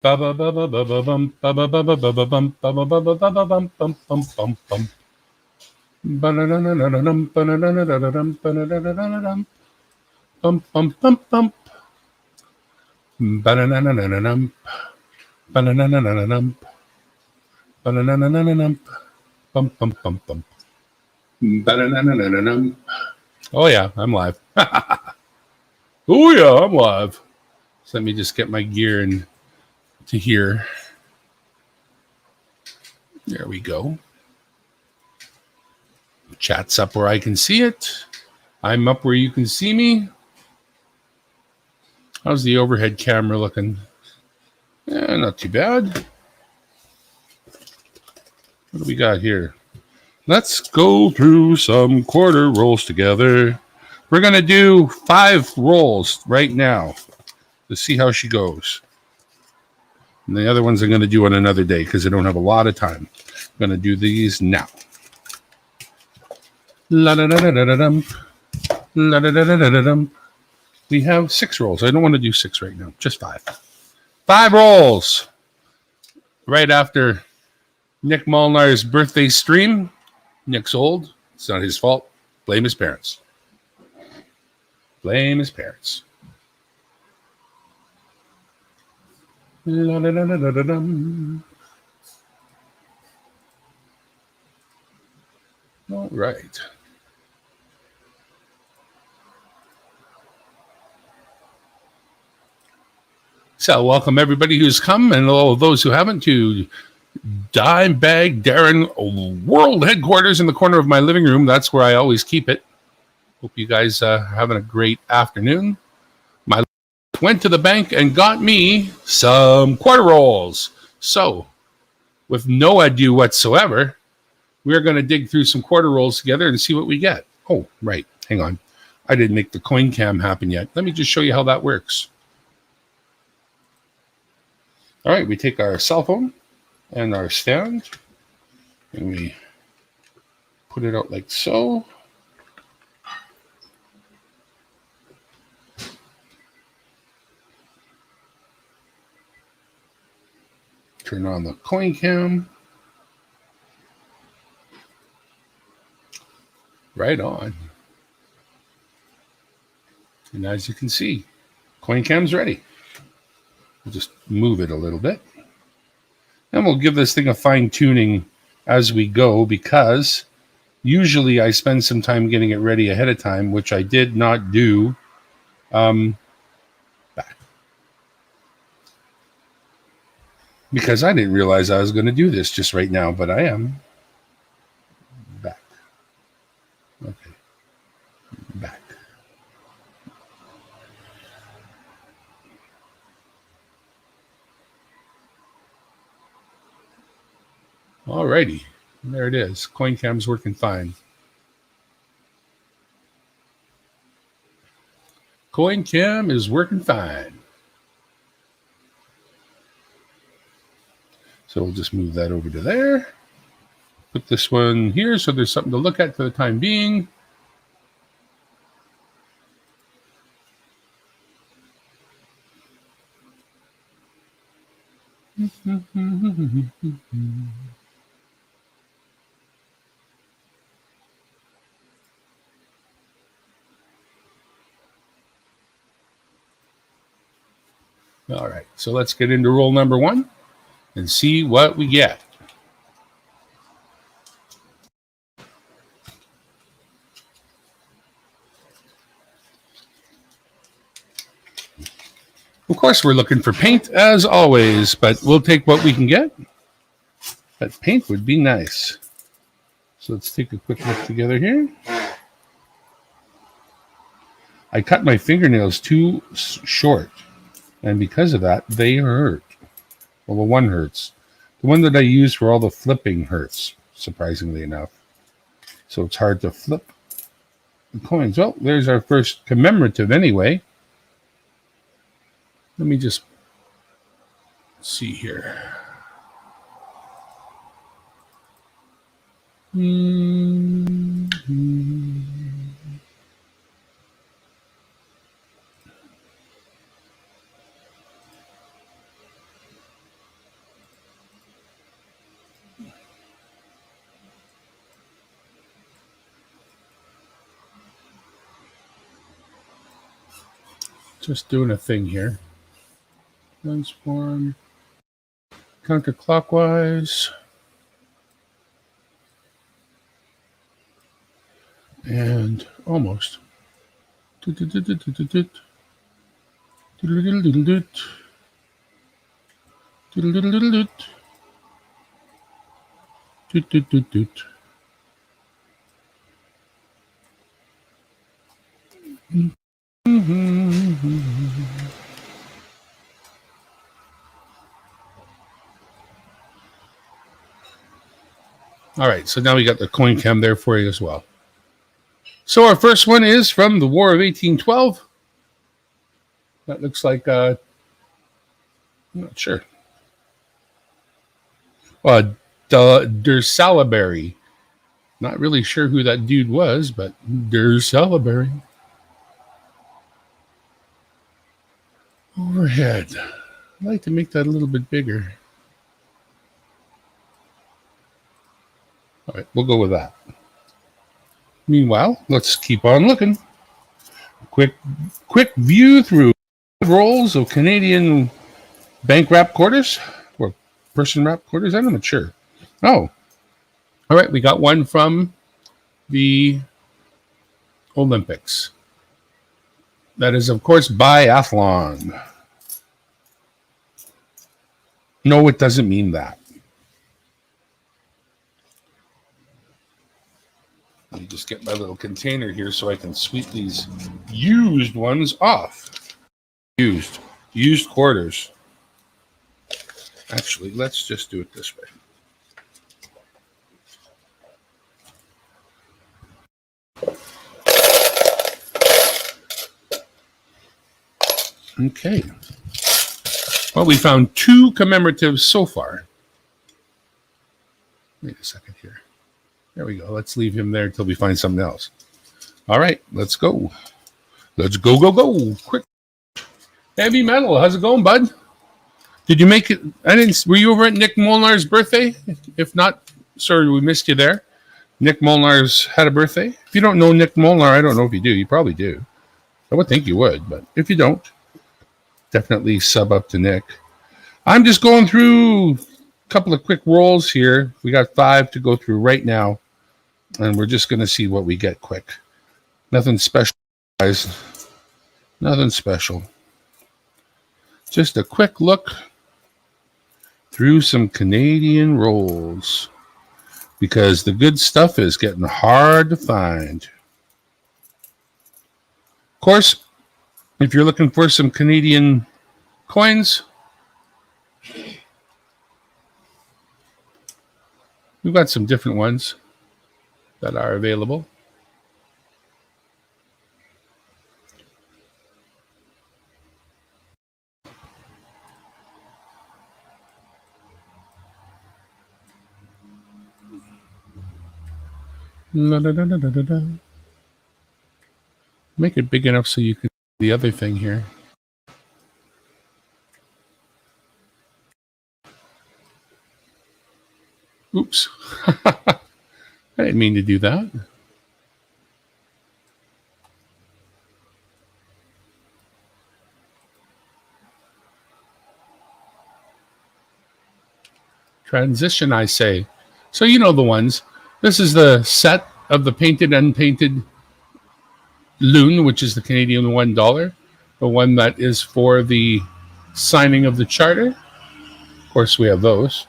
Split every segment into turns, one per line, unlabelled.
Ba ba ba ba ba ba bum ba ba ba ba ba ba bum ba ba ba ba ba ba bum bum bum bum bum. Ba na na na na na dum ba na na na na na dum ba na na na na na dum bum bum bum bum ba na na na na na dum ba na na na na na dum ba na na na na na dum bum bum bum bum ba na na na na na dum. Oh yeah, I'm live. Oh yeah, I'm live. So let me just get my gear in to here. There we go. Chat's up where I can see it. I'm up where you can see me. How's the overhead camera looking? Not too bad. What do we got here? Let's go through some quarter rolls together. We're going to do 5 rolls right now to see how she goes. And the other ones I'm going to do on another day because I don't have a lot of time. I'm going to do these now. La-da-da-da-da-dum. La-da-da-da-da-dum. We have 6 rolls. I don't want to do 6 right now, just 5. 5 rolls right after Nick Molnar's birthday stream. Nick's old. It's not his fault. Blame his parents. Blame his parents. La-da-da-da-da-dum. All right. So welcome everybody who's come and all of those who haven't to Dimebag Darren World Headquarters in the corner of my living room. That's where I always keep it. Hope you guys are having a great afternoon. My went to the bank and got me some quarter rolls. So, with no ado whatsoever, we're going to dig through some quarter rolls together and see what we get. Oh, right. Hang on. I didn't make the coin cam happen yet. Let me just show you how that works. All right, we take our cell phone and our stand and we put it out like so. Turn on the coin cam. Right on. And as you can see, coin cam's ready. We'll just move it a little bit. And we'll give this thing a fine tuning as we go because usually I spend some time getting it ready ahead of time, which I did not do back. Because I didn't realize I was going to do this just right now, but I am back. Okay. Back. Alrighty. There it is. CoinCam's working fine. CoinCam is working fine. So we'll just move that over to there. Put this one here so there's something to look at for the time being. All right, so let's get into roll number 1 and see what we get. Of course, we're looking for paint as always, but we'll take what we can get. But paint would be nice. So let's take a quick look together here. I cut my fingernails too short, and because of that, they hurt. Well, the one hurts. The one that I use for all the flipping hurts, surprisingly enough. So it's hard to flip the coins. Well, there's our first commemorative anyway. Let me just see here. Just doing a thing here. Transform counterclockwise. And almost. All right, so now we got the coin cam there for you as well. So our first one is from the War of 1812. That looks like, I'm not sure. Der Salaberry. Not really sure who that dude was, but Der Salaberry. Overhead. I'd like to make that a little bit bigger. All right, we'll go with that. Meanwhile, let's keep on looking. Quick view through rolls of Canadian bank wrap quarters or person wrap quarters. I'm not sure. Oh, all right. We got one from the Olympics. That is, of course, biathlon. No, it doesn't mean that. Let me just get my little container here so I can sweep these used ones off. Used quarters. Actually, let's just do it this way. Okay. Well, we found 2 commemoratives so far. Wait a second here. There we go. Let's leave him there until we find something else. All right, let's go. Let's go. Quick. Heavy metal. How's it going, bud? Did you make it? Were you over at Nick Molnar's birthday? If not, sorry, we missed you there. Nick Molnar's had a birthday. If you don't know Nick Molnar, I don't know if you do. You probably do. I would think you would, but if you don't, definitely sub up to Nick. I'm just going through a couple of quick rolls here. We got 5 to go through right now, and we're just going to see what we get quick. Nothing special, guys. Nothing special. Just a quick look through some Canadian rolls, because the good stuff is getting hard to find. Of course, if you're looking for some Canadian coins, we've got some different ones that are available. Make it big enough so you can see the other thing here. Oops. I didn't mean to do that. Transition, I say. So you know the ones. This is the set of the painted, unpainted loon, which is the Canadian $1. The one that is for the signing of the charter. Of course, we have those.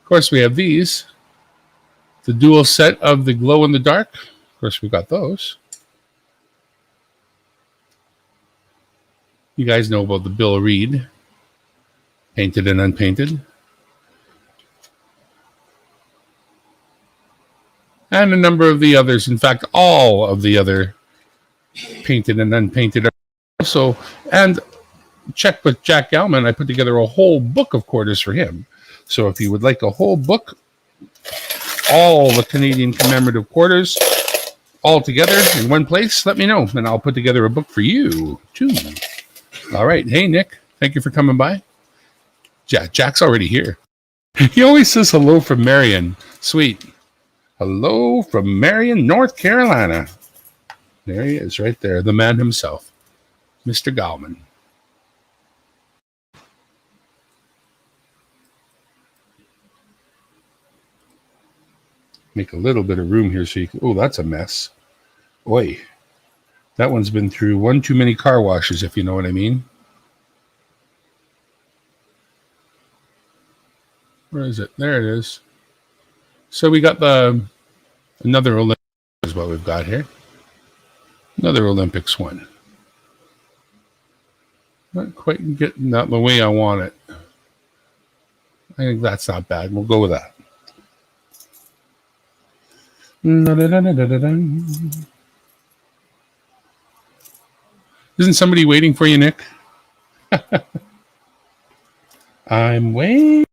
Of course, we have these. The dual set of the glow in the dark. Of course, we've got those. You guys know about the Bill Reed, painted and unpainted. And a number of the others. In fact, all of the other painted and unpainted are also. And check with Jack Gallman. I put together a whole book of quarters for him. So if you would like a whole book, all the Canadian commemorative quarters, all together in one place, let me know. And I'll put together a book for you, too. All right. Hey, Nick. Thank you for coming by. Jack's already here. He always says hello from Marion. Sweet. Hello from Marion, North Carolina. There he is right there, the man himself. Mr. Gallman. Make a little bit of room here so you can... Oh, that's a mess. Oi. That one's been through one too many car washes, if you know what I mean. Where is it? There it is. So we got another Olympics is what we've got here. Another Olympics one. Not quite getting that the way I want it. I think that's not bad. We'll go with that. Isn't somebody waiting for you, Nick? I'm waiting.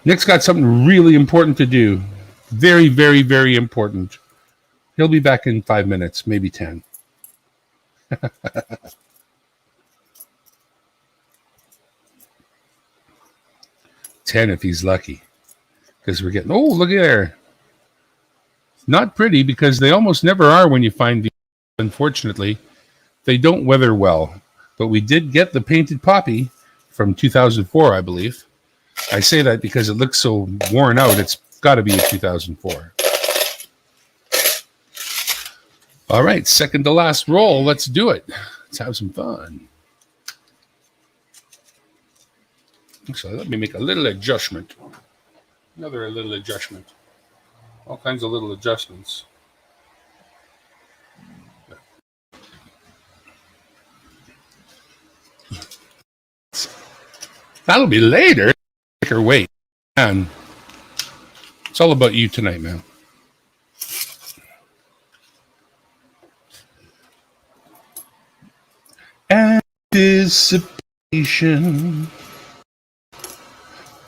Nick's got something really important to do. Very, very, very important. He'll be back in 5 minutes, maybe 10. 10 if he's lucky. Because we're getting... Oh, look at there. Not pretty because they almost never are when you find these. Unfortunately, they don't weather well. But we did get the painted poppy from 2004, I believe. I say that because it looks so worn out. It's got to be a 2004. All right, second to last roll. Let's do it. Let's have some fun. So let me make a little adjustment. Another little adjustment. All kinds of little adjustments. That'll be later. Make her wait. Man, it's all about you tonight, man. Anticipation.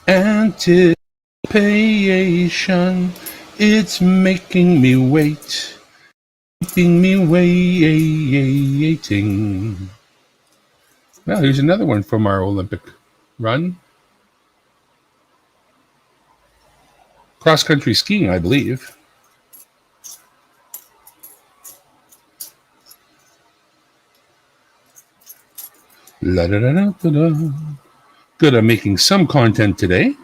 Anticipation. It's making me wait. Keeping me waiting. Well, here's another one from our Olympic run. Cross-country skiing, I believe. La-da-da-da-da-da. Good, I'm making some content today.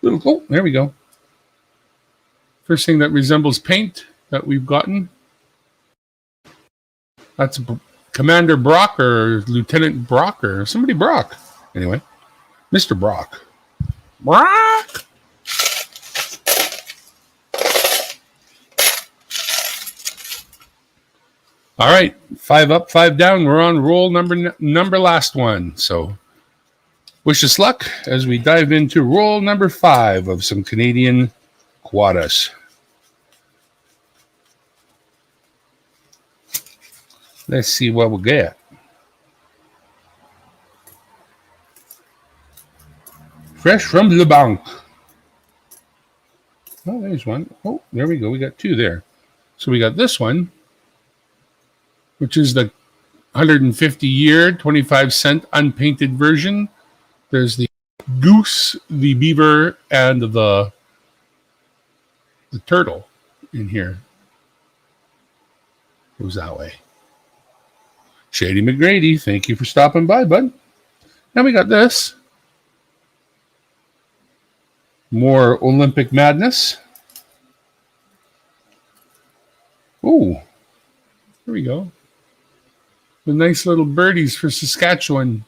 Oh, there we go. First thing that resembles paint that we've gotten. That's Commander Brock or Lieutenant Brock or somebody Brock. Anyway, Mr. Brock. Brock! All right, 5 up, 5 down. We're on roll number last one. So wish us luck as we dive into roll number 5 of some Canadian quadas. Let's see what we'll get. Fresh from Le Banc. Oh, there's one. Oh, there we go. We got 2 there. So we got this one, which is the 150-year, 25-cent unpainted version. There's the goose, the beaver, and the turtle in here. Goes that way. Shady McGrady, thank you for stopping by, bud. Now we got this. More Olympic madness. Oh, here we go. The nice little birdies for Saskatchewan.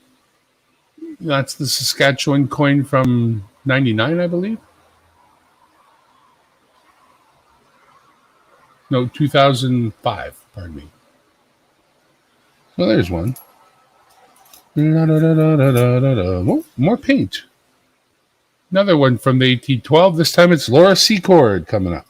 That's the Saskatchewan coin from 99, I believe. No, 2005, pardon me. Well, there's one. Oh, more paint. Another one from the 1812. This time it's Laura Secord coming up.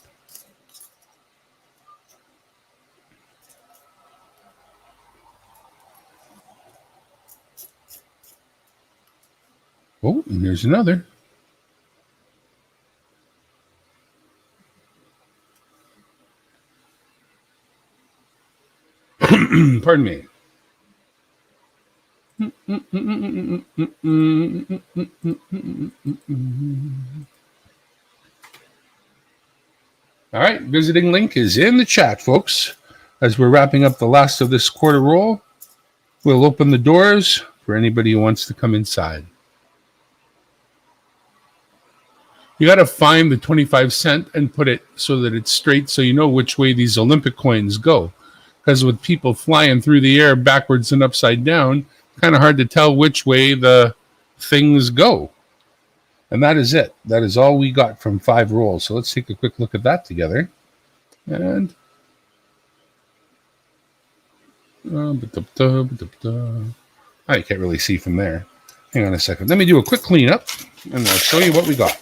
Oh, and there's another. Pardon me. All right, visiting link is in the chat, folks. As we're wrapping up the last of this quarter roll, we'll open the doors for anybody who wants to come inside. You got to find the 25 cent and put it so that it's straight so you know which way these Olympic coins go. Because with people flying through the air backwards and upside down, kind of hard to tell which way the things go. And that is it. That is all we got from 5 rolls. So let's take a quick look at that together. And I can't really see from there. Hang on a second. Let me do a quick cleanup, and I'll show you what we got.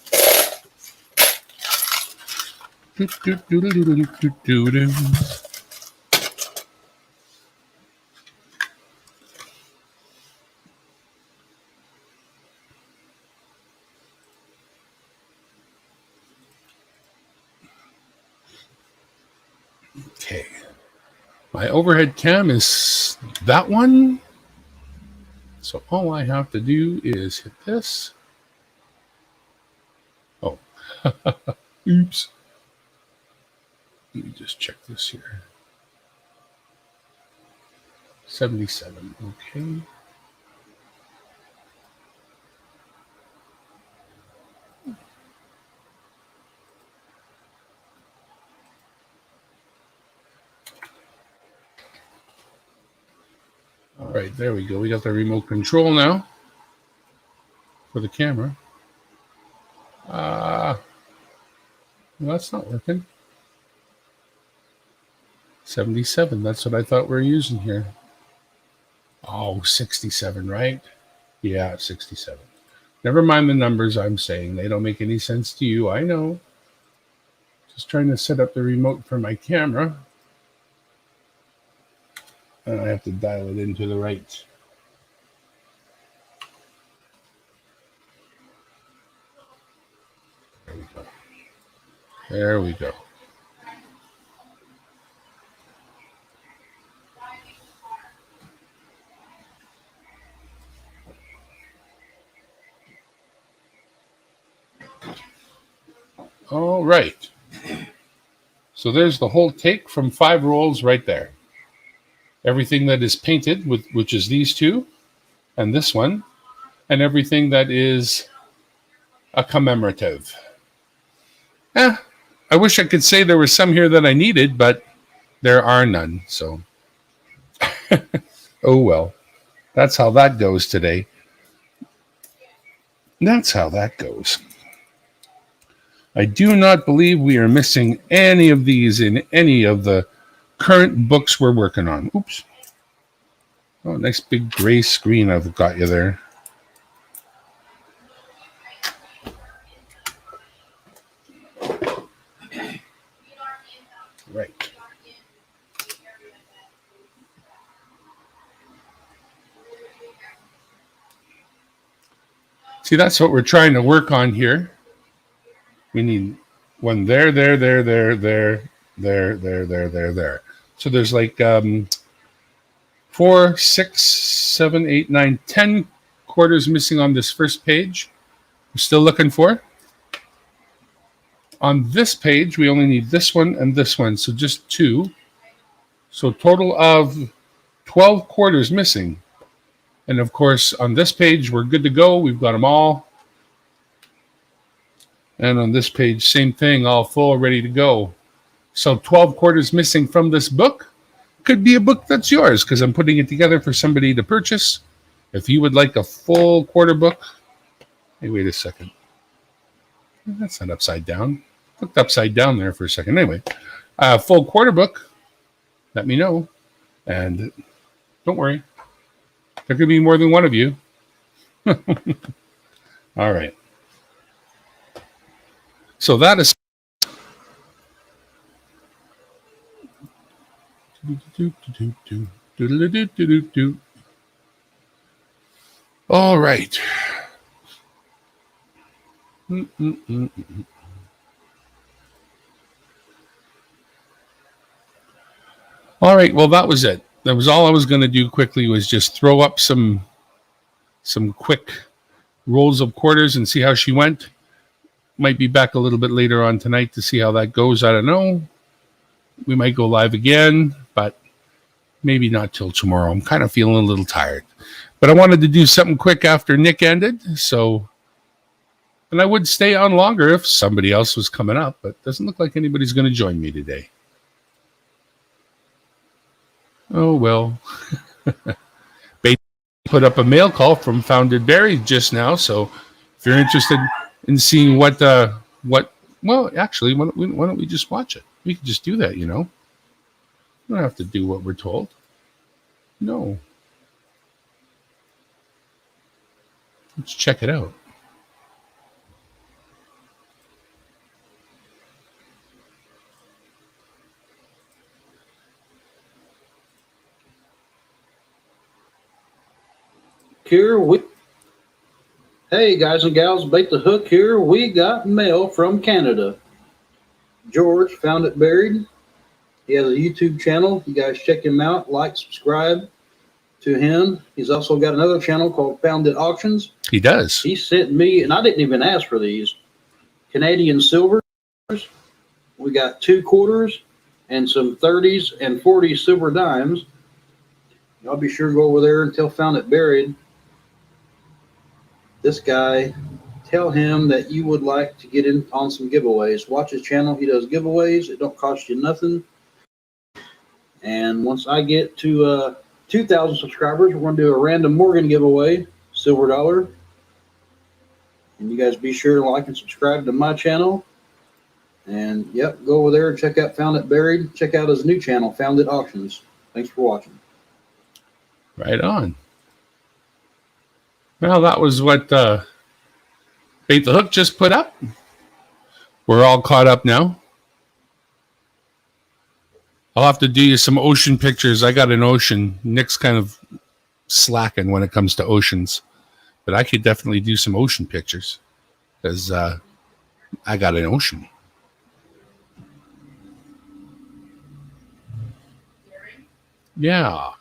Okay. My overhead cam is that one. So all I have to do is hit this. Oh, oops. Let me just check this here. 77, okay. All right, there we go. We got the remote control now for the camera. Well, that's not working. 77, that's what I thought we were using here. Oh, 67, right? Yeah, 67. Never mind the numbers I'm saying. They don't make any sense to you, I know. Just trying to set up the remote for my camera. And I have to dial it into the right. There we go. There we go. All right. So there's the whole take from 5 rolls right there. Everything that is painted, which is these 2 and this one, and everything that is a commemorative. I wish I could say there was some here that I needed, but there are none. So, oh well. That's how that goes today. That's how that goes. I do not believe we are missing any of these in any of the current books we're working on. Oops. Oh, nice big gray screen I've got you there. Right. See, that's what we're trying to work on here. We need one there. So there's like 4, 6, 7, 8, 9, 10 quarters missing on this first page. We're still looking for. On this page, we only need this one and this one, so just 2. So total of 12 quarters missing. And of course, on this page, we're good to go. We've got them all. And on this page, same thing, all full, ready to go. So 12 quarters missing from this book. Could be a book that's yours because I'm putting it together for somebody to purchase. If you would like a full quarter book. Hey, wait a second. That's not upside down. Looked upside down there for a second. Anyway, full quarter book. Let me know. And don't worry. There could be more than one of you. All right. So that is. All right. All right. Well, that was it. That was all I was going to do quickly was just throw up some quick rolls of quarters and see how she went. Might be back a little bit later on tonight to see how that goes. I don't know. We might go live again, but Maybe not till tomorrow. I'm kind of feeling a little tired. But I wanted to do something quick after Nick ended, so... And I would stay on longer if somebody else was coming up, but it doesn't look like anybody's going to join me today. Oh, well. They put up a mail call from Founded Berry just now, so if you're interested in seeing what, well, actually, why don't we just watch it? We can just do that, you know. We don't have to do what we're told. No. Let's check it out.
Here hey guys and gals, Bait the Hook here. We got mail from Canada. George found it buried. He has a YouTube channel. You guys check him out. Like, subscribe to him. He's also got another channel called Found It Auctions.
He does.
He sent me, and I didn't even ask for these, Canadian silvers. We got 2 quarters and some 30s and 40 silver dimes. Y'all be sure to go over there and tell Found It Buried. This guy, tell him that you would like to get in on some giveaways. Watch his channel. He does giveaways. It don't cost you nothing. And once I get to 2,000 subscribers, we're going to do a random Morgan giveaway, silver dollar. And you guys be sure to like and subscribe to my channel. And, yep, go over there and check out Found It Buried. Check out his new channel, Found It Auctions. Thanks for watching.
Right on. Well, that was what Bait the Hook just put up. We're all caught up now. I'll have to do you some ocean pictures. I got an ocean. Nick's kind of slacking when it comes to oceans. But I could definitely do some ocean pictures. Because I got an ocean. Yeah.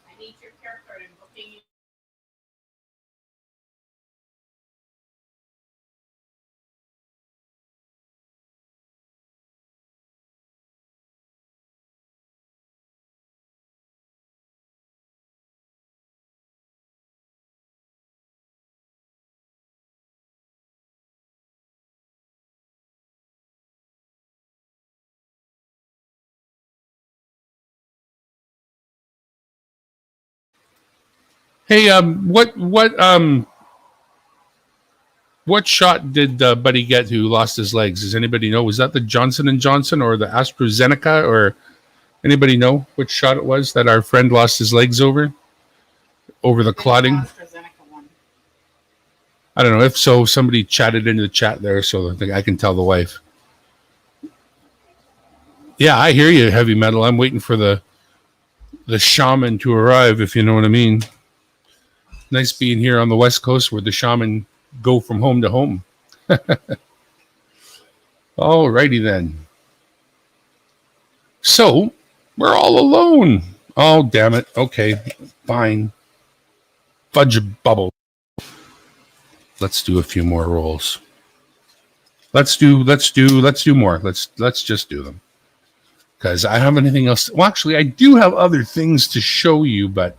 Hey, what shot did Buddy get who lost his legs? Does anybody know? Was that the Johnson & Johnson or the AstraZeneca, or anybody know which shot it was that our friend lost his legs over the clotting? I don't know. If so, somebody chatted into the chat there so that I can tell the wife. Yeah, I hear you, Heavy Metal. I'm waiting for the shaman to arrive, if you know what I mean. Nice being here on the West Coast where the shaman go from home to home. Alrighty then. So, we're all alone. Oh, damn it. Okay, fine. Fudge bubble. Let's do a few more rolls. Let's do more. Let's just do them. Because I don't have anything else. Well, actually, I do have other things to show you, but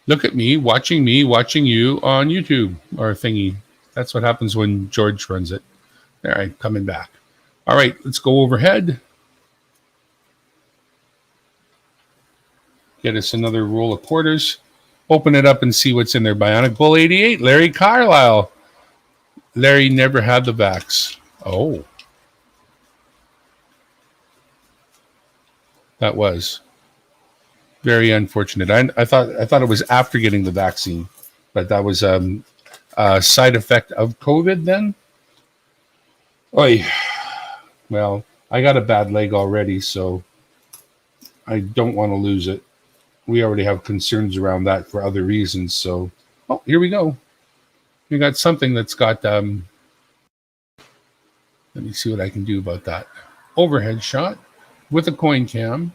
Look at me watching you on YouTube or thingy. That's what happens when George runs it. All right, coming back. All right, let's go overhead. Get us another roll of quarters. Open it up and see what's in there. Bionic Bull 88, Larry Carlisle. Larry never had the vax. Oh. That was very unfortunate. I thought it was after getting the vaccine, but that was a side effect of COVID then. Oy. Well, I got a bad leg already, so I don't want to lose it. We already have concerns around that for other reasons. So, here we go. We got something that's got, let me see what I can do about that. Overhead shot with a coin cam.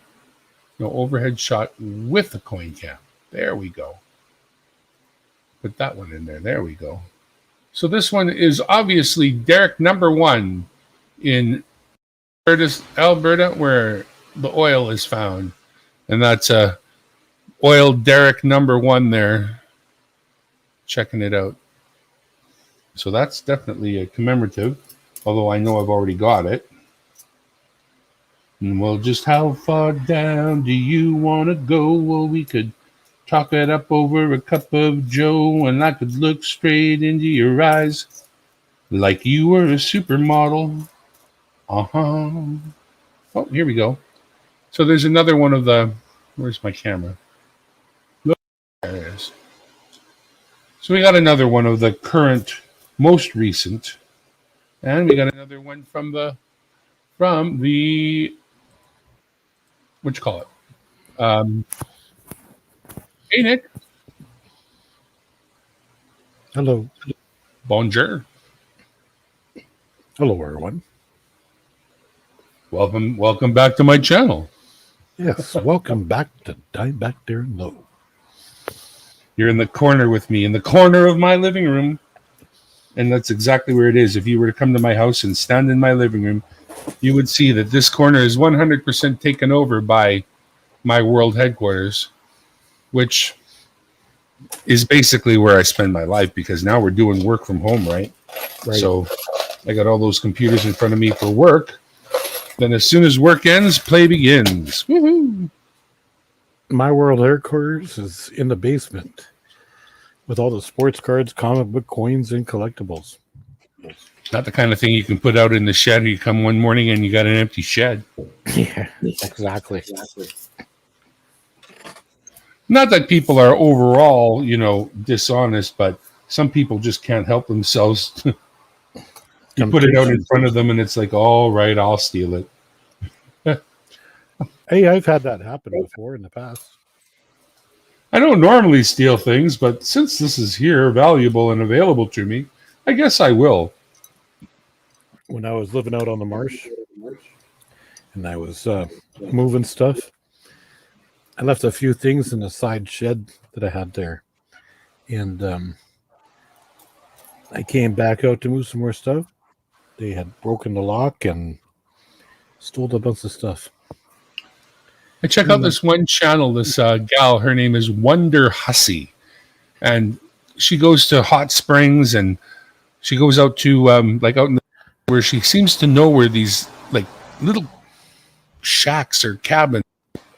No, overhead shot with a coin cam. There we go. Put that one in there. There we go. So this one is obviously Derek number 1. in Alberta, where the oil is found, and that's oil derrick number 1 there. Checking it out. So that's definitely a commemorative, although I know I've already got it. And well, just how far down do you want to go? Well, we could talk it up over a cup of joe, and I could look straight into your eyes like you were a supermodel. Uh-huh. Oh, here we go. So there's another one of the... Where's my camera? Look, there it is. So we got another one of the current, most recent. And we got another one from the... What you call it? Hey, Nick.
Hello.
Bonjour.
Hello, everyone.
Welcome back to my channel.
Yes, welcome back to Dime Back There and Low.
You're in the corner with me, in the corner of my living room. And that's exactly where it is. If you were to come to my house and stand in my living room, you would see that this corner is 100% taken over by my world headquarters, which is basically where I spend my life, because now we're doing work from home, right? So I got all those computers in front of me for work. Then as soon as work ends, play begins. Woohoo!
My world headquarters is in the basement with all the sports cards, comic book coins, and collectibles.
Not the kind of thing you can put out in the shed. You come one morning and you got an empty shed.
Yeah, exactly.
Not that people are overall, dishonest, but some people just can't help themselves. You put it out in front of them and it's like, all right, I'll steal it.
Hey, I've had that happen before in the past.
I don't normally steal things, but since this is here, valuable and available to me, I guess I will.
When I was living out on the marsh and I was moving stuff, I left a few things in the side shed that I had there. And I came back out to move some more stuff. They had broken the lock and stole a bunch of stuff.
I check out this one channel, this gal, her name is Wonder Hussy. And she goes to hot springs and she goes out to, out in the, where she seems to know where these, little shacks or cabins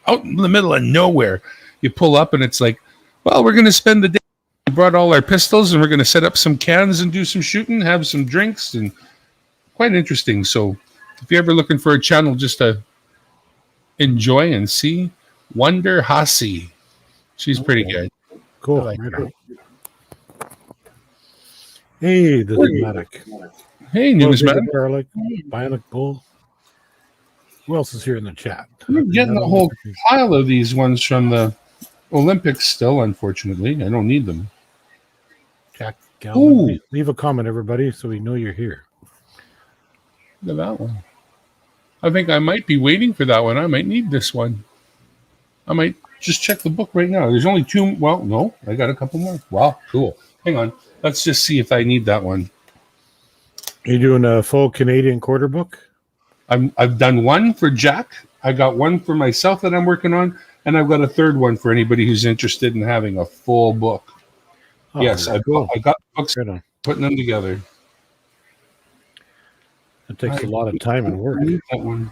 out in the middle of nowhere. You pull up and it's like, well, we're going to spend the day. We brought all our pistols and we're going to set up some cans and do some shooting, have some drinks, and quite interesting. So if you're ever looking for a channel just to enjoy and see, Wonder Hussy. She's pretty good.
Cool. Right. Hey, the Numismatic.
Hey, Numismatic.
Garlic, Bionic Bull. Who else is here in the chat?
We're getting a whole pile of these ones from the Olympics still, unfortunately. I don't need them.
Jack Galvin. Leave a comment, everybody, so we know you're here.
Look at that one. I think I might be waiting for that one. I might need this one. I might just check the book right now. There's only 2. Well, no, I got a couple more. Wow, cool. Hang on. Let's just see if I need that one.
Are you doing a full Canadian quarter book?
I've done one for Jack. I got one for myself that I'm working on, and I've got a third one for anybody who's interested in having a full book. Oh, yes, I got books, right, putting them together.
It takes a lot of time and work.
I need that one.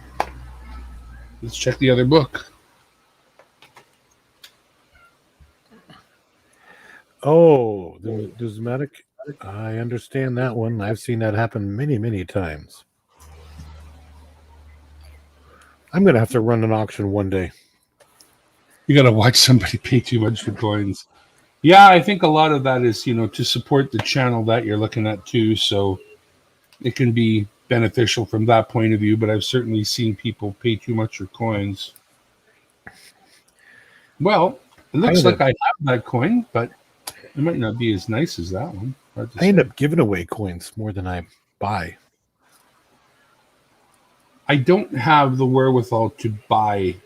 Let's check the other book.
Oh, the Numismatic. I understand that one. I've seen that happen many, many times. I'm going to have to run an auction one day.
You got to watch somebody pay too much for coins. Yeah, I think a lot of that is, to support the channel that you're looking at too. So it can be beneficial from that point of view, but I've certainly seen people pay too much for coins. Well, it looks like I have that coin, but it might not be as nice as that one.
I end up giving away coins more than I buy.
I don't have the wherewithal to buy.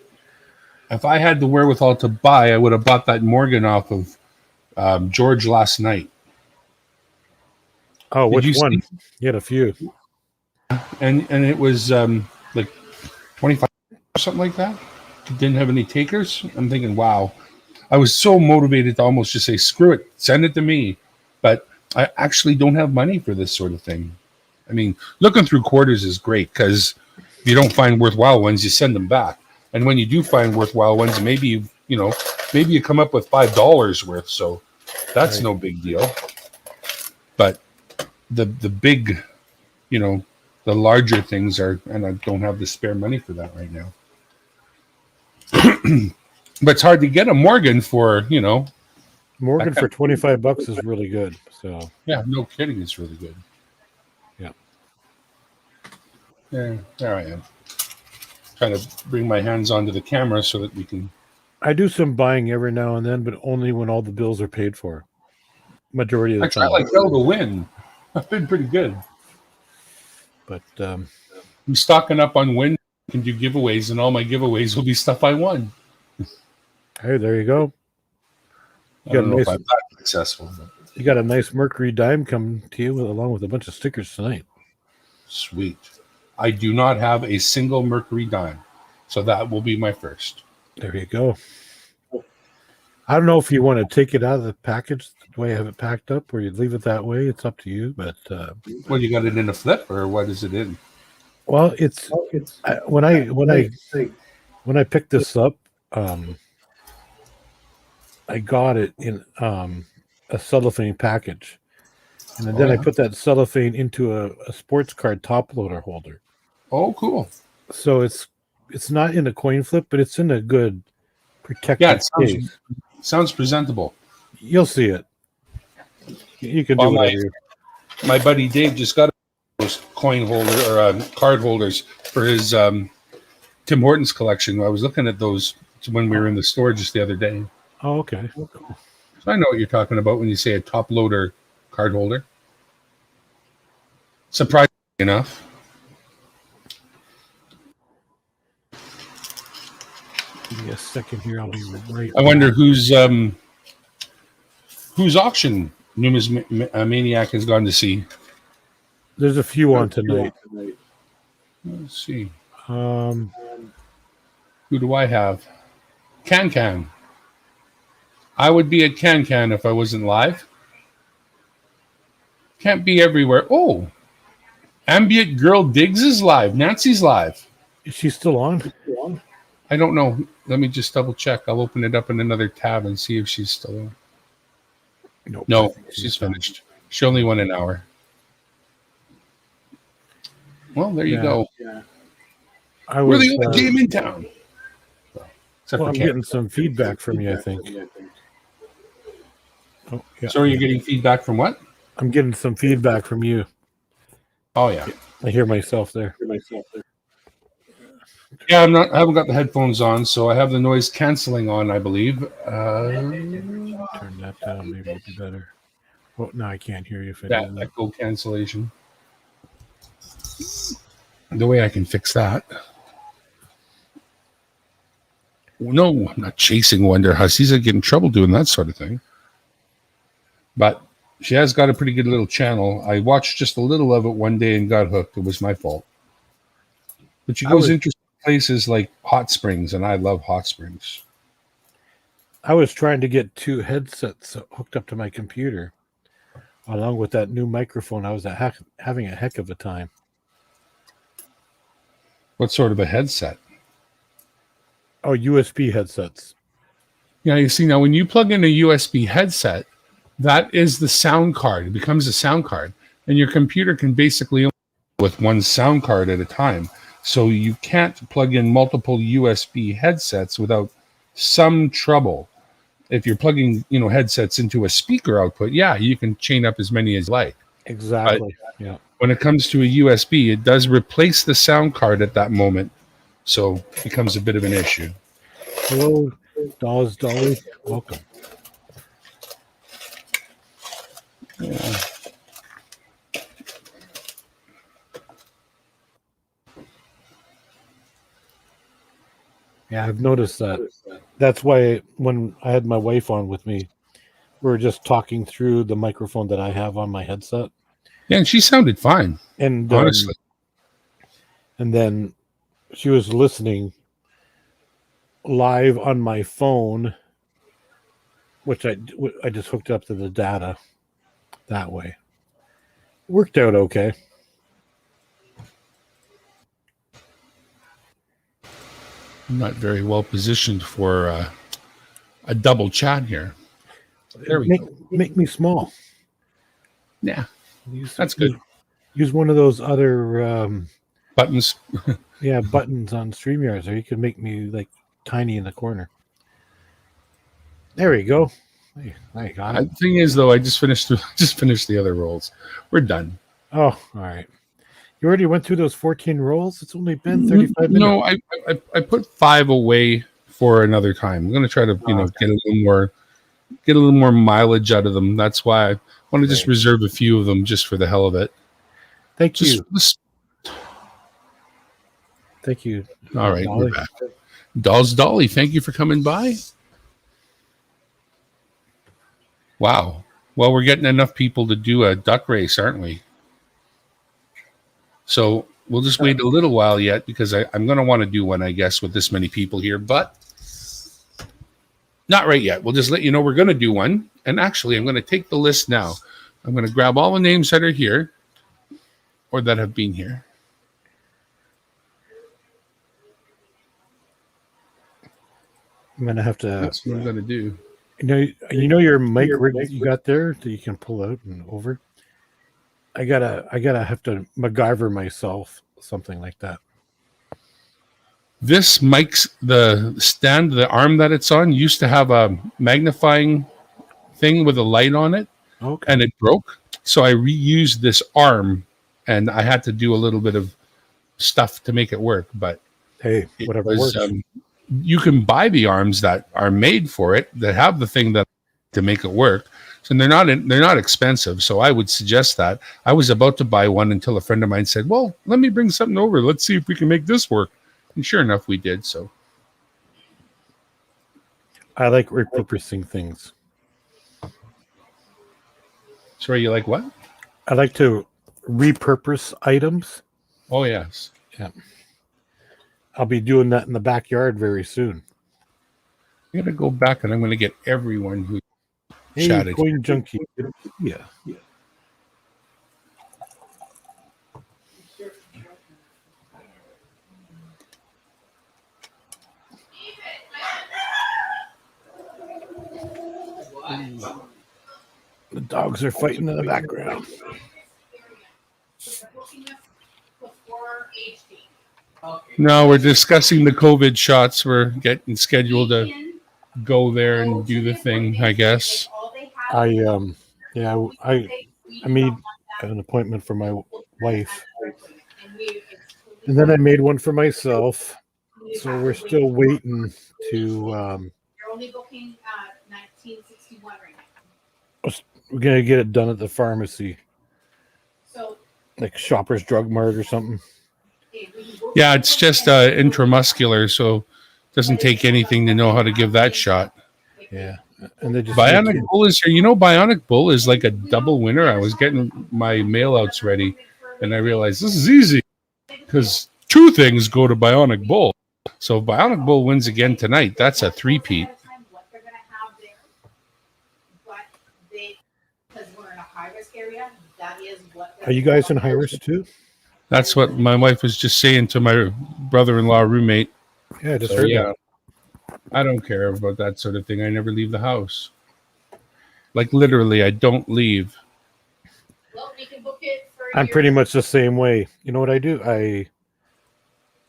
If I had the wherewithal to buy, I would have bought that Morgan off of George last night.
Oh, which one? You had a few.
and it was like 25 or something like that. Didn't have any takers. I'm thinking, wow. I was so motivated to almost just say, screw it, send it to me. But I actually don't have money for this sort of thing. I mean, looking through quarters is great because if you don't find worthwhile ones, you send them back. And when you do find worthwhile ones, maybe you come up with $5 worth. So that's
Right.
no big deal. But the big, the larger things are, and I don't have the spare money for that right now. But it's hard to get a Morgan for,
Morgan for $25 is really good. So
yeah, no kidding, it's really good.
yeah.
Yeah, there I am. Trying to bring my hands onto the camera so that we can.
I do some buying every now and then, but only when all the bills are paid for. Majority of the
I try
time.
like hell to win. I've been pretty good.
But
I'm stocking up on win. Can do giveaways, and all my giveaways will be stuff I won.
hey, there you go.
I don't know if I'm that successful. But
You got a nice Mercury dime coming to you along with a bunch of stickers tonight.
sweet. I do not have a single Mercury dime, so that will be my first.
There you go. I don't know if you want to take it out of the package the way I have it packed up, or you leave it that way. It's up to you. But
Well, you got it in a flip, or what is it in?
well, when I picked this up, I got it in a cellophane package, and then I put that cellophane into a sports card top loader holder.
Oh, cool.
So it's not in a coin flip, but it's in a good protected case.
Sounds presentable.
You'll see it. You can do whatever.
My buddy Dave just got those coin holder or card holders for his Tim Hortons collection. I was looking at those when we were in the store just the other day.
Oh, okay.
So I know what you're talking about when you say a top loader card holder. Surprisingly enough.
Give me a second here. I'll be right.
I wonder whose auction Numismaniac has gone to see.
There's a few on tonight.
Let's see.
Um,
Who do I have? Can. I would be at Can if I wasn't live. Can't be everywhere. Oh, Ambient Girl Diggs is live. Nancy's live.
is she still on?
I don't know. Let me just double check. I'll open it up in another tab and see if she's still on.
Nope.
No, she's finished. She only went an hour. Well, there you go.
Yeah.
We're the only game in town.
Well, I'm getting some feedback from you, I think. Oh, yeah.
So you're getting feedback from what?
I'm getting some feedback from you.
Oh yeah.
I hear myself there.
Yeah, I haven't got the headphones on, so I have the noise canceling on, I believe.
Turn that down, maybe it'll be better. Oh, no, I can't hear you. If
That echo cancellation. The way I can fix that. No, I'm not chasing Wonder Hussies. I get in trouble doing that sort of thing. But she has got a pretty good little channel. I watched just a little of it one day and got hooked. It was my fault. But she goes interesting places like hot springs, and I love hot springs.
I was trying to get 2 headsets hooked up to my computer. Along with that new microphone, I was having a heck of a time.
What sort of a headset?
Oh, USB headsets.
Yeah, you see, now when you plug in a USB headset, that is the sound card. It becomes a sound card. And your computer can basically only with one sound card at a time. So you can't plug in multiple USB headsets without some trouble. If you're plugging, headsets into a speaker output, yeah, you can chain up as many as you like.
Exactly.
But
yeah.
when it comes to a USB, it does replace the sound card at that moment. So it becomes a bit of an issue.
Hello, Dolly. Welcome.
Yeah.
Yeah, I've noticed that. That's why when I had my wife on with me, we were just talking through the microphone that I have on my headset.
Yeah, and she sounded fine.
And
honestly,
And then she was listening live on my phone, which I just hooked up to the data that way. Worked out okay.
I'm not very well positioned for a double chat here. There we go.
Make me small.
Yeah, that's good.
Use one of those other
Buttons.
buttons on StreamYards, or you can make me like tiny in the corner. There we go. I got it.
The thing is, though, I just finished the other rolls. We're done.
Oh, all right. You already went through those 14 rolls? It's only been 35 minutes.
No, I put 5 away for another time. I'm going to try to get a little more mileage out of them. That's why I want to just reserve a few of them just for the hell of it.
Thank you. Thank you.
All right, Dolly. We're back. Dolly, thank you for coming by. Wow. Well, we're getting enough people to do a duck race, aren't we? So we'll just wait a little while yet, because I'm going to want to do one, I guess, with this many people here, but not right yet. We'll just let you know we're going to do one. And actually, I'm going to take the list now. I'm going to grab all the names that are here or that have been here.
I'm going to have to...
That's what I'm going to do.
You know your mic rig that you got there that you can pull out and over? I gotta have to MacGyver myself, something like that.
This mic's the stand, the arm that it's on used to have a magnifying thing with a light on it, and it broke. So I reused this arm, and I had to do a little bit of stuff to make it work. But
hey, whatever works.
You can buy the arms that are made for it that have the thing that to make it work. So they're not expensive. So I would suggest that. I was about to buy one until a friend of mine said, "Well, let me bring something over. Let's see if we can make this work." And sure enough, we did. So
I like repurposing things.
Sorry, you like what?
I like to repurpose items.
Oh, yes.
Yeah. I'll be doing that in the backyard very soon.
I'm going to go back and I'm going to get everyone who chatted.
Coin Junkie. Yeah. The dogs are fighting in the background.
No, we're discussing the COVID shots. We're getting scheduled to go there and do the thing, I guess.
I made an appointment for my wife, and then I made one for myself. So we're still waiting to.
You're only booking 1961 right now.
We're gonna get it done at the pharmacy,
so
like Shoppers Drug Mart or something.
Yeah, it's just intramuscular, so it doesn't take anything to know how to give that shot.
Yeah, and they just
Bionic Bull is here. You know, Bionic Bull is like a double winner. I was getting my mail outs ready, and I realized this is easy because 2 things go to Bionic Bull. So if Bionic Bull wins again tonight, that's a 3-peat.
Are you guys in high risk too?
That's what my wife was just saying to my brother-in-law roommate.
Yeah, just heard that.
I don't care about that sort of thing. I never leave the house. Like literally, I don't leave.
Well, we can book it for
I'm pretty much the same way. You know what I do? I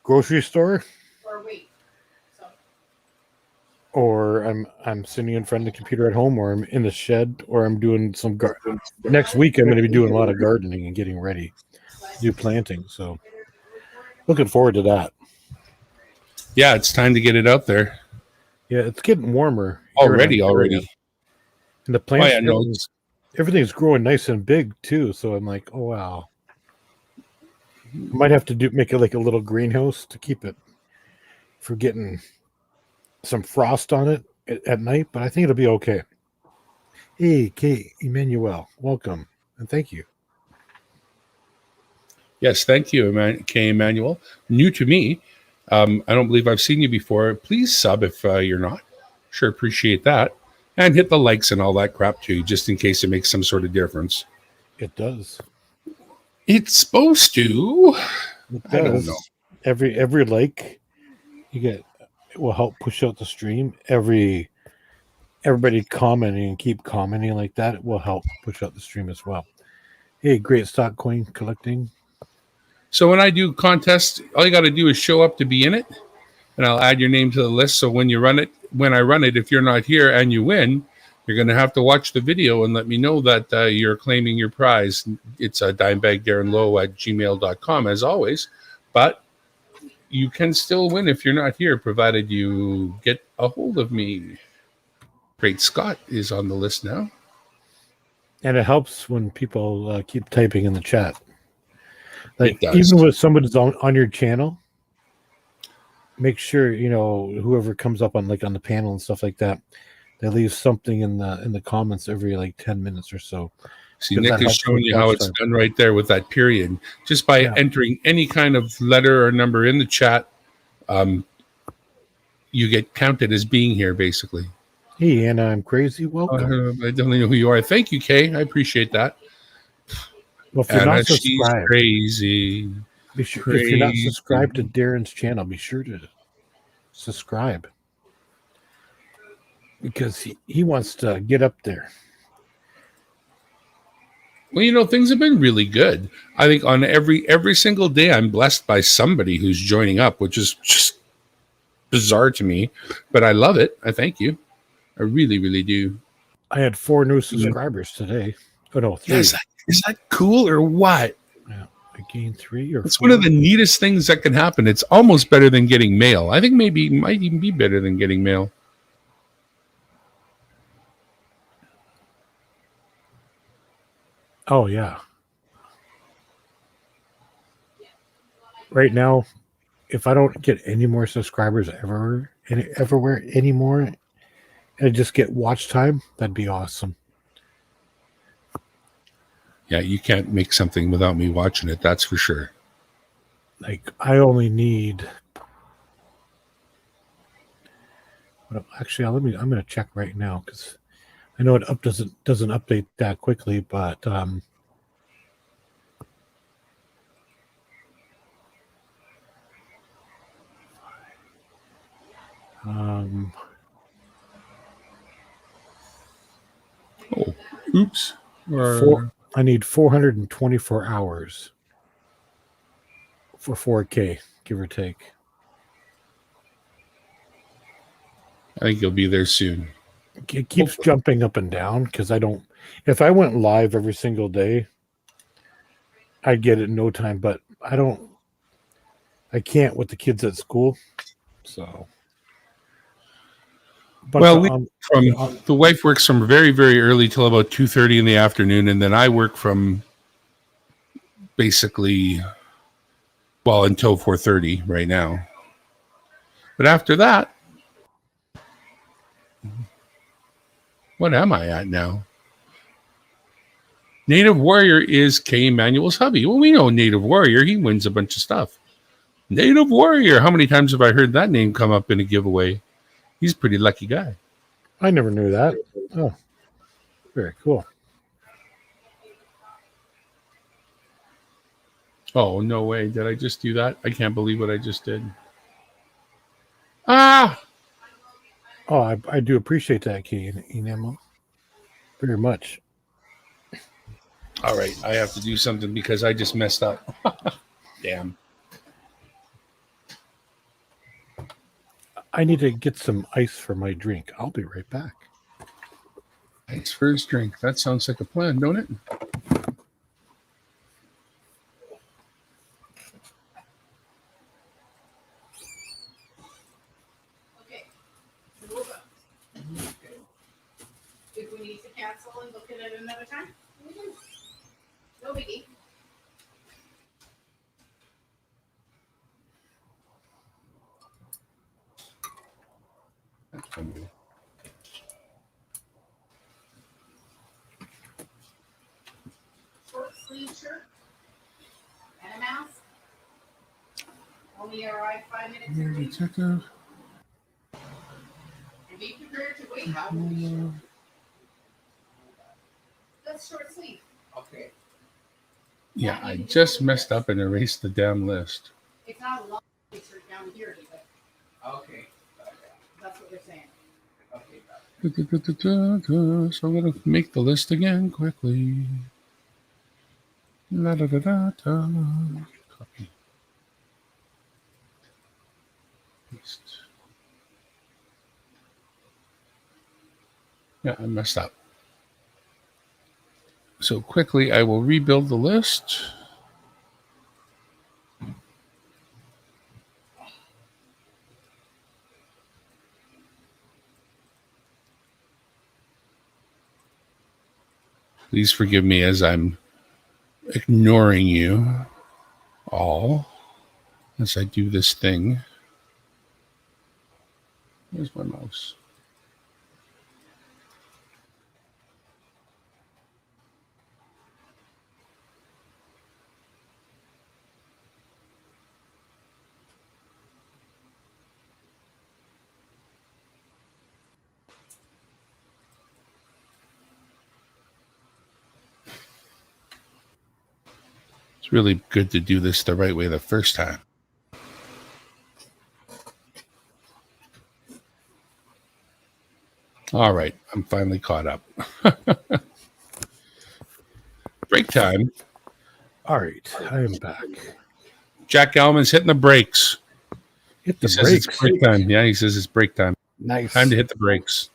grocery store, or I'm sitting in front of the computer at home, or I'm in the shed, or I'm doing some garden. Next week, I'm going to be doing a lot of gardening and getting ready, do planting. So, looking forward to that.
Yeah, it's time to get it out there.
Yeah, it's getting warmer
already.
And the plants, everything's growing nice and big too. So I'm like, oh wow. I might have to make it like a little greenhouse to keep it from getting some frost on it at night, but I think it'll be okay. Hey, Kate, Emmanuel, welcome and thank you.
Yes, thank you, K. Emmanuel. New to me. I don't believe I've seen you before. Please sub if you're not. Sure, appreciate that. And hit the likes and all that crap too, just in case it makes some sort of difference.
It does.
It's supposed to.
It
I don't
does.
know.
Every like you get, it will help push out the stream. Everybody commenting and keep commenting like that, it will help push out the stream as well. Hey, great stock coin collecting.
So when I do contests, all you got to do is show up to be in it, and I'll add your name to the list. So when I run it, if you're not here and you win, you're going to have to watch the video and let me know that you're claiming your prize. It's a dimebagdarrenlow@gmail.com as always, but you can still win if you're not here, provided you get a hold of me. Great Scott is on the list now.
And it helps when people keep typing in the chat. Like,
It does.
even when somebody's on your channel, make sure, whoever comes up on the panel and stuff like that, they leave something in the comments every 10 minutes or so.
See, Nick is showing you how it's done right there with that period. Just by entering any kind of letter or number in the chat, you get counted as being here, basically.
Hey, Anna, I'm crazy. Welcome.
I don't know who you are. Thank you, Kay. I appreciate that.
Well, if you're
Anna,
not subscribed,
she's crazy.
if you're not subscribed to Darren's channel, be sure to subscribe, because he wants to get up there.
Well, things have been really good. I think on every single day, I'm blessed by somebody who's joining up, which is just bizarre to me, but I love it. I thank you. I really, really do.
I had 4 new subscribers today. Oh no, 3.
Is that cool or what?
Yeah, I gained 3 or 4.
It's one of the neatest things that can happen. It's almost better than getting mail. I think maybe it might even be better than getting mail.
Oh yeah. Right now, if I don't get any more subscribers everywhere anymore, and I just get watch time, that'd be awesome.
Yeah, you can't make something without me watching it. That's for sure.
I only need. Well, actually, I'm going to check right now, because I know it doesn't update that quickly, but
Oh, oops.
I need 424 hours for 4K, give or take.
I think you'll be there soon.
It keeps jumping up and down, because if I went live every single day, I'd get it in no time, but I can't with the kids at school. So, but
the wife works from very, very early till about 2:30 in the afternoon, and then I work from basically until 4:30 right now. But after that, what am I at now? Native Warrior is K. Emmanuel's hubby. Well, we know Native Warrior. He wins a bunch of stuff. Native Warrior. How many times have I heard that name come up in a giveaway? He's a pretty lucky guy.
I never knew that. Oh, very cool.
Oh, no way. Did I just do that? I can't believe what I just did. Ah!
Oh, I do appreciate that, Enemo. Very much.
All right. I have to do something because I just messed up. Damn.
I need to get some ice for my drink. I'll be right back.
Ice for his drink. That sounds like a plan, don't it?
Okay. Move up. If we need to cancel and look at it another time, we can. No biggie.
That's funny.
Short sleeve shirt and a mount. only arrive 5 minutes early.
Detective.
And be prepared to wait. That's short sleeve.
Okay.
Yeah, I just messed up and erased the damn list.
It's not a long picture down here, but
Okay.
that's what they're saying.
Okay.
So I'm going to make the list again quickly. La, da, da, da, da. Copy. Paste. Yeah, I messed up. So quickly, I will rebuild the list. Please forgive me as I'm ignoring you all as I do this thing. Where's my mouse? It's really good to do this the right way the first time. All right, I'm finally caught up. Break time.
All right, I am back.
Jack Alman's hitting the brakes.
Hit
He
the
says
brakes.
it's break time. Yeah, he says it's break time.
Nice.
Time to hit the brakes.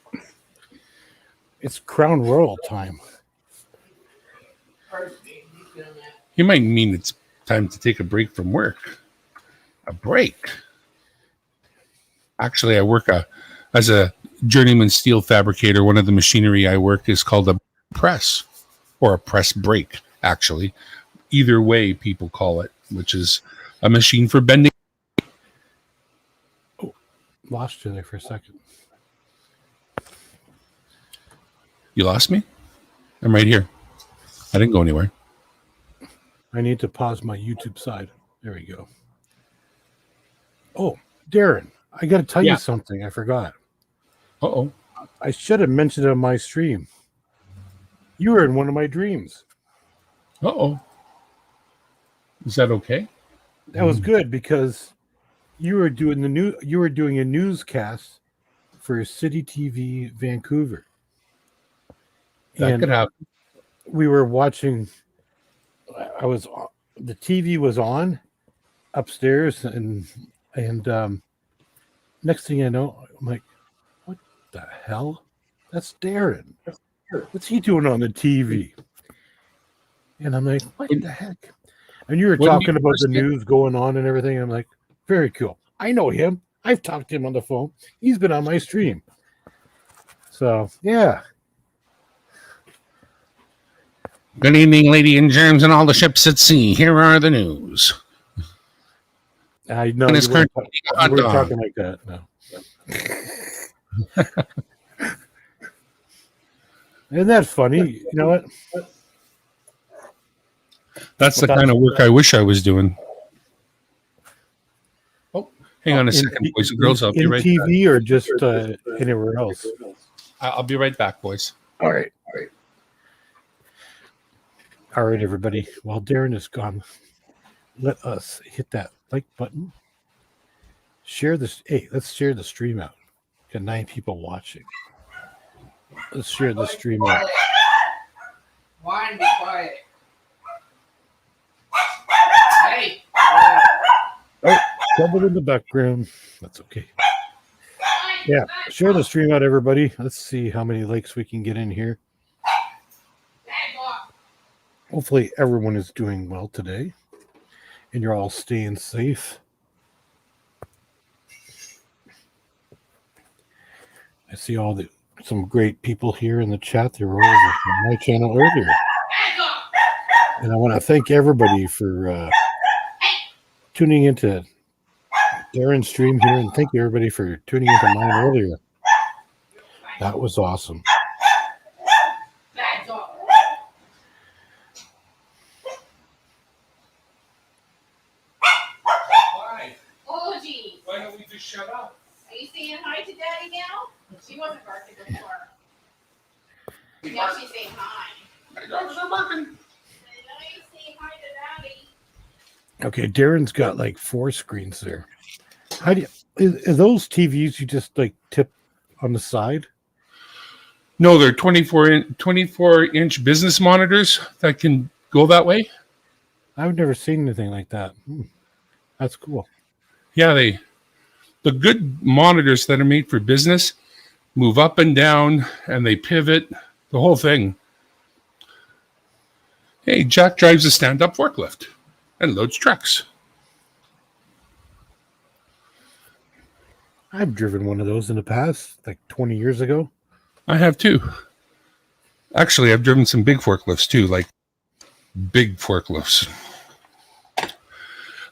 It's Crown Royal time.
He might mean it's time to take a break from work. A break. Actually, I work as a journeyman steel fabricator. One of the machinery I work is called a press or a press brake, actually. Either way, people call it, which is a machine for bending.
Lost you there for a second.
You lost me? I'm right here. I didn't go anywhere.
I need to pause my YouTube side. There we go. Oh, Darren, I got to tell
Yeah.
you something. I forgot.
Uh-oh.
I should have mentioned it on my stream. You were in one of my dreams.
Uh-oh. Is that okay?
That was good because you were doing a newscast for City TV Vancouver.
That could happen.
We were watching. The TV was on upstairs, and next thing I know, I'm like, what the hell? That's Darren. What's he doing on the TV? And I'm like, what the heck? And you were
When
talking
you
about
first
the
get-
news going on and everything. I'm like, very cool. I know him. I've talked to him on the phone. He's been on my stream. So, yeah.
Good evening, lady and germs, and all the ships at sea. Here are the news.
I know
And it's
you weren't,
currently
you
hot
weren't
dog.
talking like that. No. Isn't that funny? You know what?
That's the
Well,
kind of work I wish I was doing. Oh, hang on a second, boys and girls. I'll be
in
right
TV or just anywhere else?
back. I'll be right back, boys.
All right. All right, everybody. While Darren is gone, let us hit that like button. Share this. Hey, let's share the stream out. Got 9 people watching. Let's share the stream out.
Wine, be quiet. Hey.
Trouble in the background. That's okay. Yeah, share the stream out, everybody. Let's see how many likes we can get in here. Hopefully, everyone is doing well today, and you're all staying safe. I see some great people here in the chat. They were over on my channel earlier, and I want to thank everybody for tuning into Darren's stream here, and thank you everybody for tuning into mine earlier. That was awesome.
Why?
She wasn't barking before. Now she's saying hi.
My dogs are barking.
Say hi to Daddy.
Okay, Darren's got like 4 screens there. How do you, are those TVs you just like tip on the side?
No, they're 24-inch business monitors that can go that way.
I've never seen anything like that. That's cool.
Yeah, the good monitors that are made for business move up and down, and they pivot, the whole thing. Hey, Jack drives a stand-up forklift and loads trucks.
I've driven one of those in the past, like 20 years ago.
I have too. Actually, I've driven some big forklifts too, like big forklifts.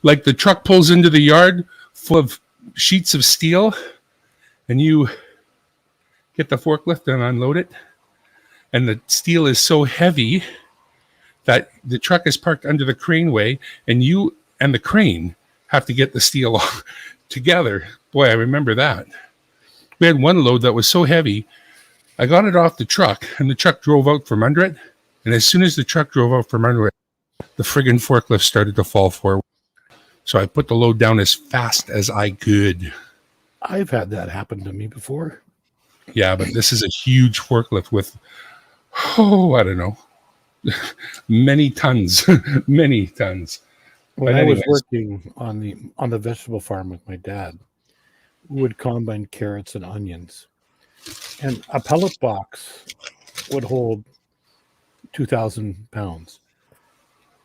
Like the truck pulls into the yard full of sheets of steel, and you get the forklift and unload it, and the steel is so heavy that the truck is parked under the craneway, and you and the crane have to get the steel together. Boy, I remember that. We had one load that was so heavy, I got it off the truck, and the truck drove out from under it, and as soon as the truck drove out from under it, the friggin' forklift started to fall forward. So I put the load down as fast as I could.
I've had that happen to me before.
Yeah, but this is a huge forklift with, I don't know, many tons, many tons.
When
But
I was
anyways.
working on the vegetable farm with my dad, we would combine carrots and onions, and a pellet box would hold 2,000 pounds,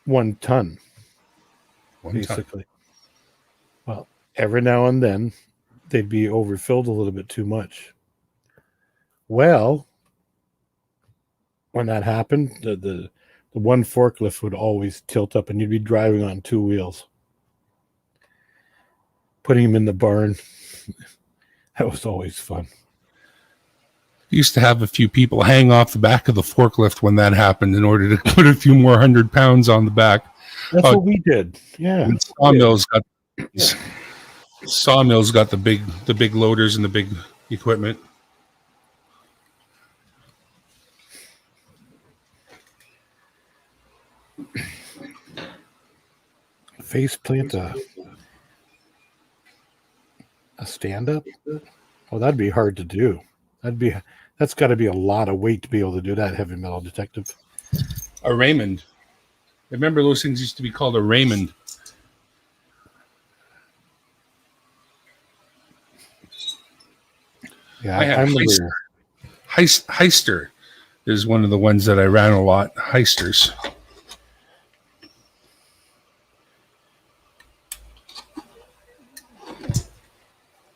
1 ton,
One ton.
basically. Well, every now and then they'd be overfilled a little bit too much. Well, when that happened, the one forklift would always tilt up, and you'd be driving on 2 wheels, putting them in the barn. That was always fun.
Used to have a few people hang off the back of the forklift when that happened in order to put a few more 100 pounds on the back.
That's
Oh,
what we did. Yeah.
And sawmills got the big loaders and the big equipment.
Face plant a stand up. Well, that'd be hard to do. That's got to be a lot of weight to be able to do that, heavy metal detective.
A Raymond. I remember those things used to be called a Raymond.
Yeah,
I had
I remember.
Heister is one of the ones that I ran a lot. Heisters.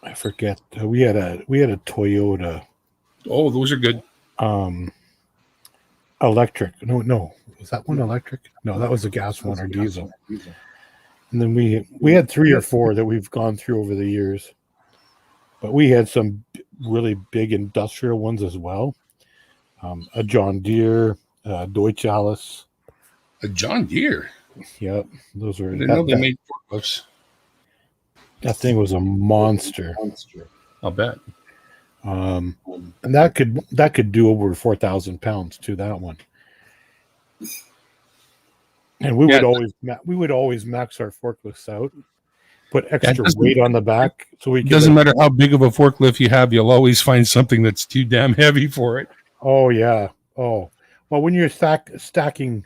I forget. We had a Toyota
Oh, those are good.
electric. No, was that one electric? No, that was a gas one or diesel. And then we had 3 or 4 that we've gone through over the years, but we had some really big industrial ones as well. A John Deere, Deutsche Alice.
A John Deere.
Yep, those were.
I didn't know they made forklifts.
That thing was a monster.
I'll bet.
And that could do over 4,000 pounds to that one. And we would always max our forklifts out, put extra weight on the back, so we.
It doesn't matter how big of a forklift you have, you'll always find something that's too damn heavy for it.
Oh yeah. Oh well, when you're stacking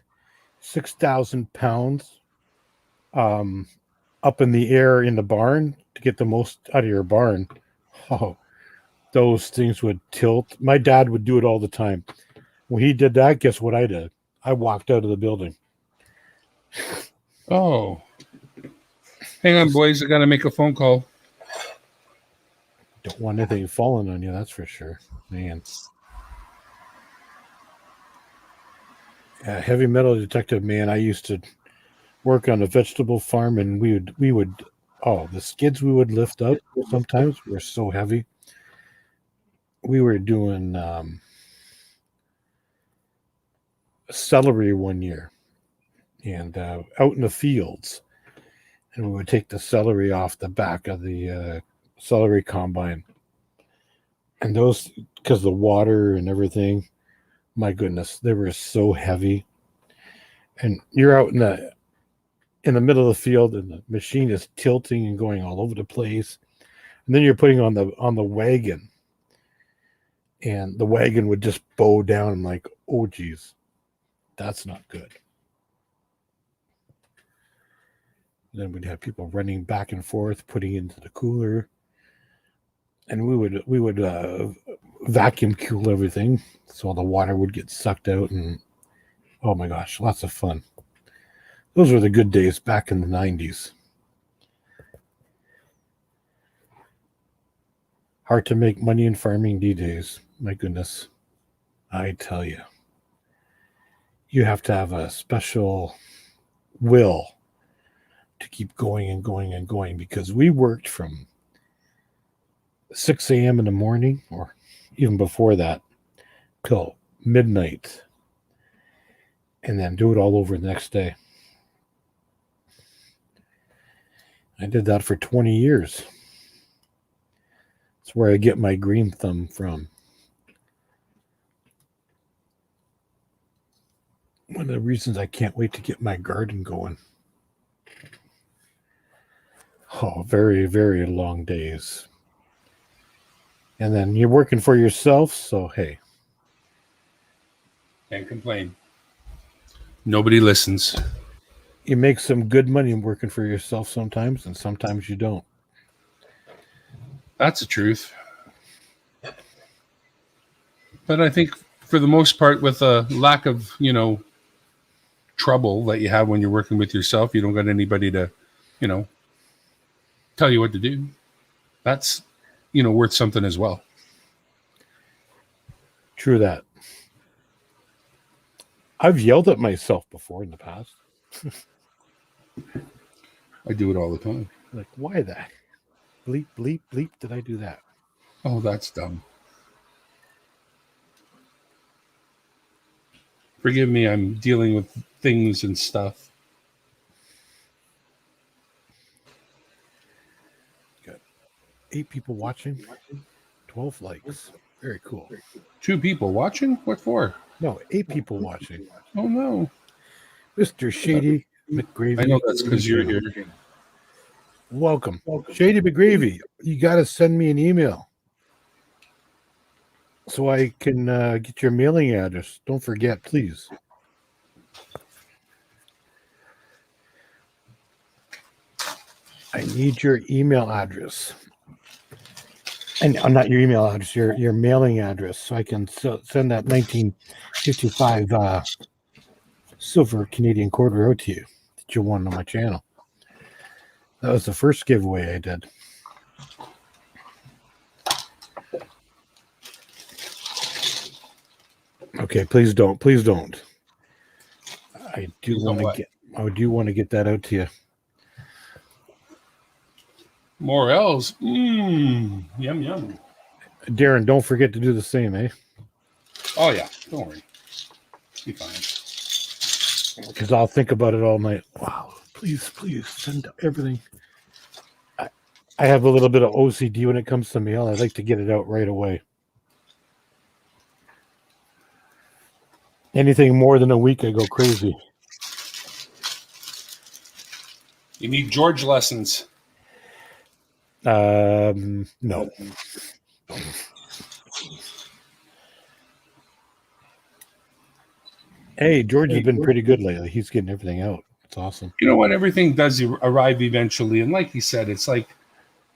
6,000 pounds, up in the air in the barn to get the most out of your barn, those things would tilt. My dad would do it all the time. When he did that, guess what I did? I walked out of the building.
Oh. Hang on, boys. I got to make a phone call.
Don't want anything falling on you, that's for sure. Man. Heavy metal detective, man. I used to work on a vegetable farm, and we would the skids we would lift up sometimes were so heavy. We were doing celery one year, and out in the fields, and we would take the celery off the back of the celery combine, and those because the water and everything. My goodness, they were so heavy. And you're out in the middle of the field, and the machine is tilting and going all over the place. And then you're putting on the wagon, and the wagon would just bow down. I'm like, oh geez, that's not good. Then we'd have people running back and forth, putting into the cooler, and we would vacuum cool everything so all the water would get sucked out. And oh my gosh, lots of fun. Those were the good days back in the 90s. Hard to make money in farming these days. My goodness. I tell you. You have to have a special will to keep going and going and going, because we worked from 6 a.m. in the morning, or even before that, till midnight, and then do it all over the next day. I did that for 20 years. That's where I get my green thumb from. One of the reasons I can't wait to get my garden going. Oh, very, very long days. And then you're working for yourself, so hey.
Can't complain. Nobody listens.
You make some good money working for yourself sometimes, and sometimes you don't.
That's the truth. But I think for the most part, with a lack of, trouble that you have when you're working with yourself, you don't got anybody to, tell you what to do. That's, worth something as well.
True that. I've yelled at myself before in the past.
I do it all the time.
Like, why that? Bleep, bleep, bleep, did I do that?
Oh, that's dumb. Forgive me, I'm dealing with things and stuff.
Got 8 people watching, 12 likes. Very cool.
2 people watching? What for?
No, 8 people watching.
Oh, no.
Mr. Shady McGravy.
I know that's because you're here.
Welcome. Shady McGravy, you got to send me an email so I can get your mailing address. Don't forget, please. I need your email address. And not your email address, your mailing address, so I can send that 1955 silver Canadian quarter out to you that you won on my channel. That was the first giveaway I did. Okay, please don't. Please don't. I do want to get that out to you.
More L's. Yum, yum.
Darren, don't forget to do the same, eh?
Oh, yeah. Don't worry. Be fine.
Because I'll think about it all night. Wow. Please send everything. I have a little bit of OCD when it comes to mail. I like to get it out right away. Anything more than a week, I go crazy.
You need George lessons.
No. Hey, George has been pretty good lately. He's getting everything out. It's awesome.
You know what? Everything does arrive eventually. And like you said, it's like,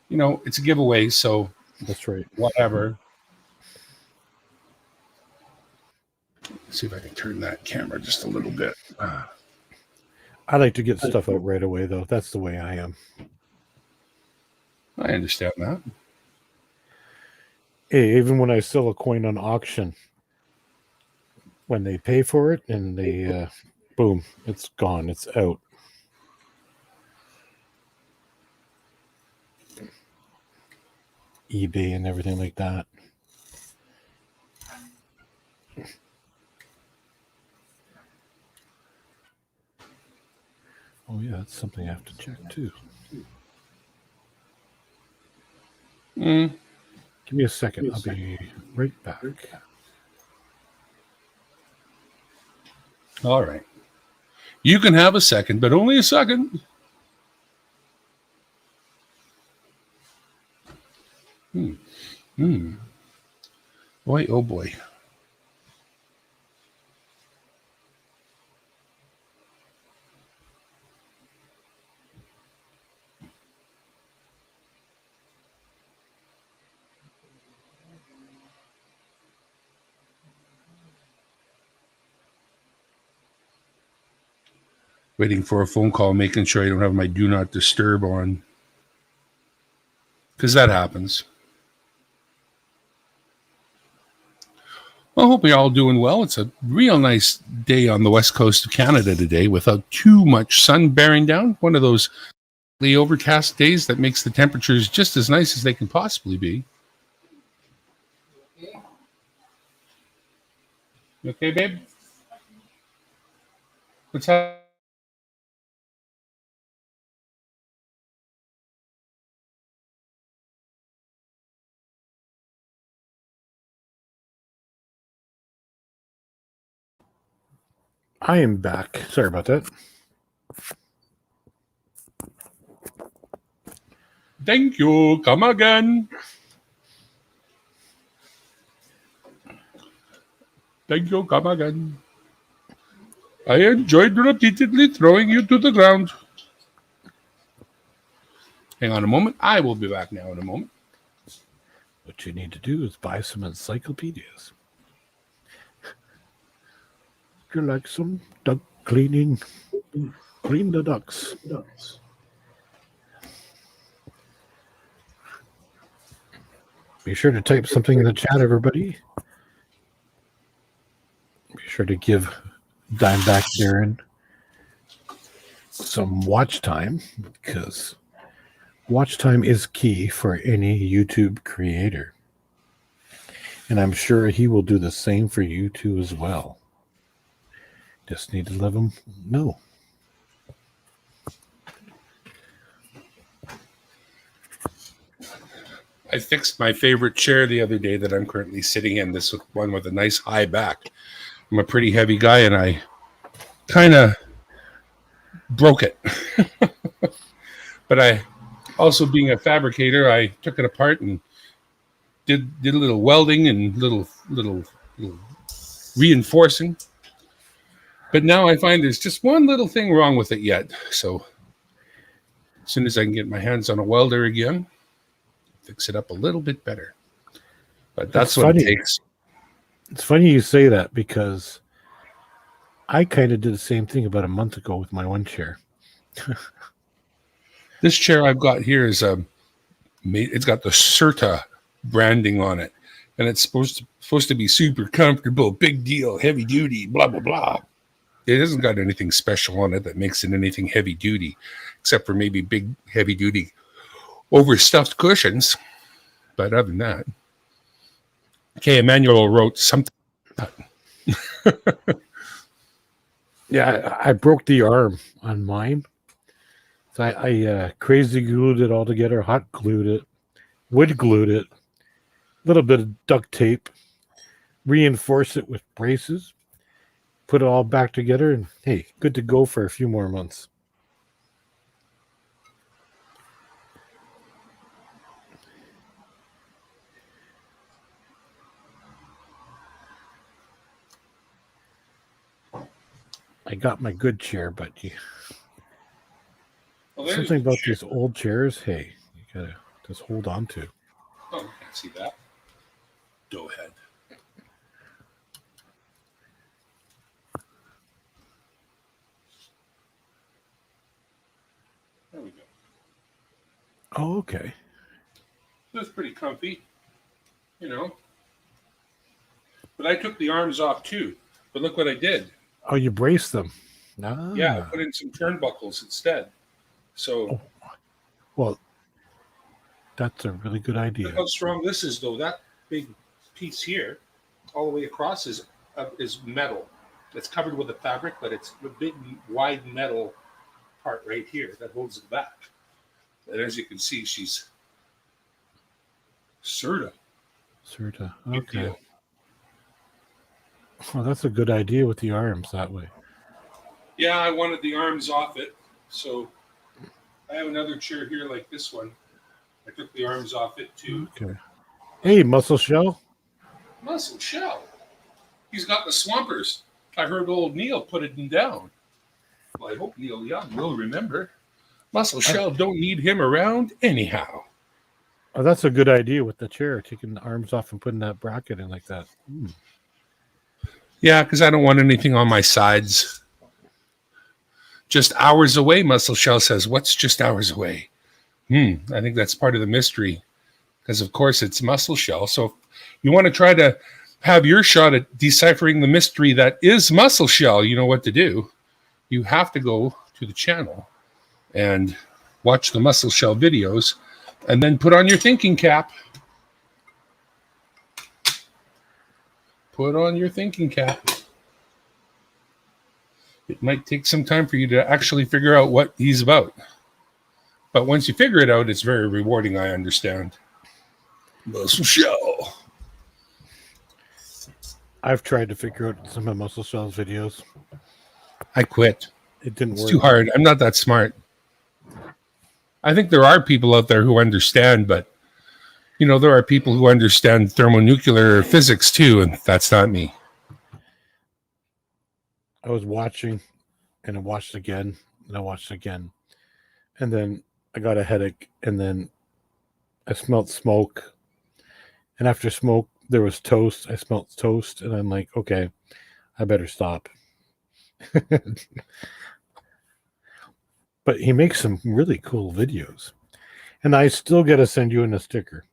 it's a giveaway. So
That's right.
whatever. Let's see if I can turn that camera just a little bit.
I like to get stuff out right away, though. That's the way I am.
I understand that.
Hey, even when I sell a coin on auction, when they pay for it and they, boom, it's gone. It's out. eBay and everything like that. Oh, yeah, that's something I have to check, too. Give me a second. I'll be right back.
All right. You can have a second, but only a second. Boy, oh boy. Waiting for a phone call, making sure I don't have my do not disturb on. Because that happens. Well, I hope you're all doing well. It's a real nice day on the west coast of Canada today without too much sun bearing down. One of those overcast days that makes the temperatures just as nice as they can possibly be.
Okay.
You okay, babe? What's happening?
I am back. Sorry about that.
Thank you. Come again. Thank you. Come again. I enjoyed repeatedly throwing you to the ground. Hang on a moment. I will be back now in a moment.
What you need to do is buy some encyclopedias. You like some duck cleaning? Clean the ducks. Be sure to type something in the chat, everybody. Be sure to give Dimeback Darren some watch time, because watch time is key for any YouTube creator. And I'm sure he will do the same for you too as well. Just need to let him know.
I fixed my favorite chair the other day that I'm currently sitting in, this one with a nice high back. I'm a pretty heavy guy, and I kind of broke it. But I also, being a fabricator, I took it apart and did a little welding and little reinforcing. But now I find there's just one little thing wrong with it yet. So as soon as I can get my hands on a welder again, fix it up a little bit better. But that's what it takes.
It's funny you say that, because I kind of did the same thing about a month ago with my one chair.
This chair I've got here is it's got the Serta branding on it, and it's supposed to be super comfortable, big deal, heavy duty, blah blah blah. It hasn't got anything special on it that makes it anything heavy duty, except for maybe big heavy duty overstuffed cushions. But other than that, okay, Emmanuel wrote something.
Yeah, I broke the arm on mine. So I crazy glued it all together, hot glued it, wood glued it, a little bit of duct tape, reinforced it with braces, put it all back together, and hey, good to go for a few more months. I got my good chair, but something about these old chairs, hey, you gotta just hold on to.
Oh, I can't see that. Go ahead. There we go.
Oh, okay.
That's pretty comfy, you know. But I took the arms off too. But look what I did.
Oh, you braced them. Ah.
Yeah, I put in some turnbuckles instead. So,
well, that's a really good idea.
Look how strong this is, though. That big piece here, all the way across, is metal. It's covered with a fabric, but it's a big, wide metal part right here that holds it back. And as you can see, she's Serta.
Serta.
Good
Okay.
deal.
Well, that's a good idea with the arms that way.
Yeah, I wanted the arms off it, so I have another chair here like this one. I took the arms off it too.
Okay. Hey, Muscle Shell.
Muscle Shell. He's got the swampers. I heard old Neil put it down. Well, I hope Neil Young will remember. Muscle Shell don't need him around anyhow.
Oh, that's a good idea with the chair, taking the arms off and putting that bracket in like that.
Yeah, because I don't want anything on my sides. Just hours away, Muscle Shell says. What's just hours away? I think that's part of the mystery. Because, of course, it's Muscle Shell. So if you want to try to have your shot at deciphering the mystery that is Muscle Shell, you know what to do. You have to go to the channel and watch the Muscle Shell videos and then put on your thinking cap. Put on your thinking cap. It might take some time for you to actually figure out what he's about. But once you figure it out, it's very rewarding, I understand. Muscle Shell.
I've tried to figure out some of Muscle Shell's videos.
I quit.
It didn't
It's
work.
too hard. I'm not that smart. I think there are people out there who understand, but you know, there are people who understand thermonuclear physics too, and that's not me.
I was watching, and I watched again, and I watched again, and then I got a headache, and then I smelled smoke, and after smoke there was toast. I smelled toast, and I'm like, okay, I better stop. But he makes some really cool videos, and I still got to send you in a sticker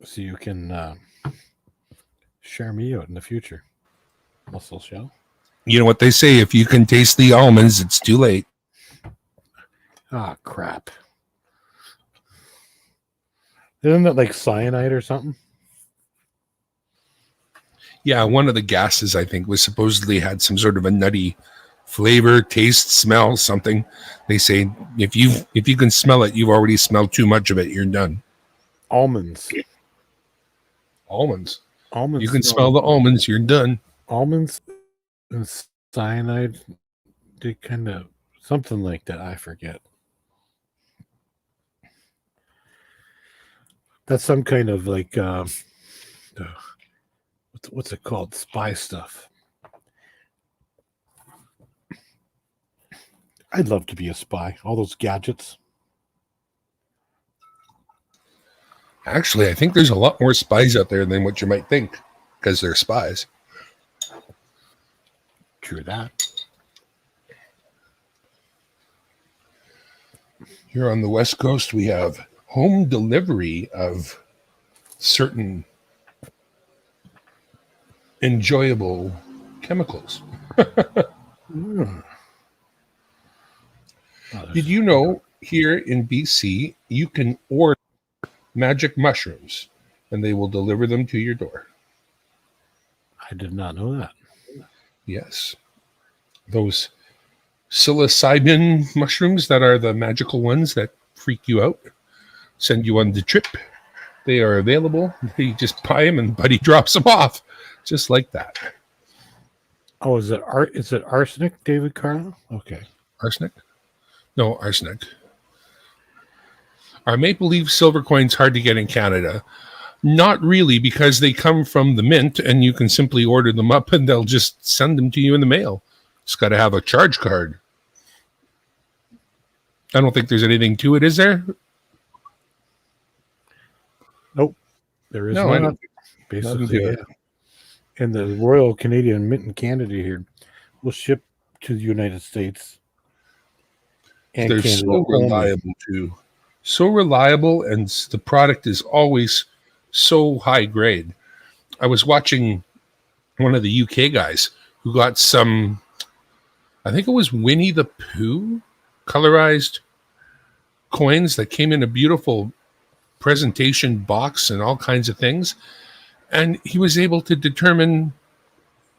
so you can share me out in the future. Muscle Shell.
You know what they say, if you can taste the almonds, it's too late.
Ah, crap. Isn't that like cyanide or something?
Yeah, one of the gases, I think, was supposedly had some sort of a nutty flavor, taste, smell, something. They say if you can smell it, you've already smelled too much of it. You're done.
Almonds.
Almonds.
Almonds.
You can smell the almonds. You're done.
Almonds and cyanide. They kind of something like that. I forget. That's some kind of like what's it called? Spy stuff. I'd love to be a spy. All those gadgets.
Actually, I think there's a lot more spies out there than what you might think, because they're spies.
True that.
Here on the West Coast, we have home delivery of certain enjoyable chemicals. Did you know here in BC, you can order magic mushrooms and they will deliver them to your door?
I did not know that.
Yes. Those psilocybin mushrooms that are the magical ones that freak you out, send you on the trip. They are available. You just buy them and Buddy drops them off. Just like that.
Oh, is it arsenic, David Carlo? Okay.
Arsenic? No, arsenic. Are maple leaf silver coins hard to get in Canada? Not really, because they come from the mint and you can simply order them up and they'll just send them to you in the mail. It's got to have a charge card. I don't think there's anything to it, is there?
Nope. There is
No, I
not.
don't.
Basically,
Nothing to
yeah.
it.
And the Royal Canadian Mint in Canada here will ship to the United States. And
They're
Canada
so
only.
reliable too. So reliable, and the product is always so high grade. I was watching one of the UK guys who got some, I think it was Winnie the Pooh colorized coins that came in a beautiful presentation box and all kinds of things. And he was able to determine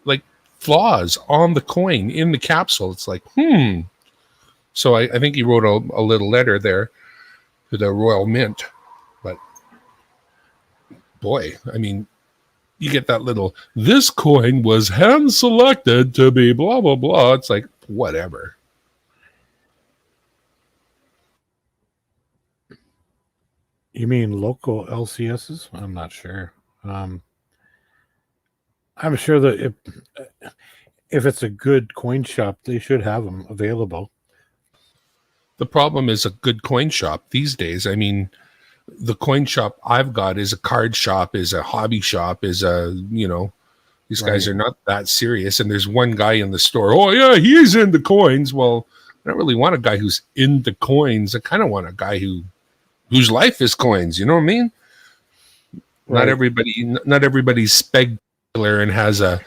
like flaws on the coin in the capsule. It's like, So I think he wrote a little letter there to the Royal Mint. But boy, I mean, you get that little, this coin was hand selected to be blah, blah, blah. It's like, whatever.
You mean local LCSs? I'm not sure. I'm sure that if it's a good coin shop, they should have them available.
The problem is a good coin shop these days. I mean, the coin shop I've got is a card shop, is a hobby shop, is a, these guys
Right.
are not that serious. And there's one guy in the store, oh yeah, he's into coins. Well, I don't really want a guy who's into coins. I kind of want a guy whose life is coins. You know what I mean?
Right.
Not everybody's spectacular and has a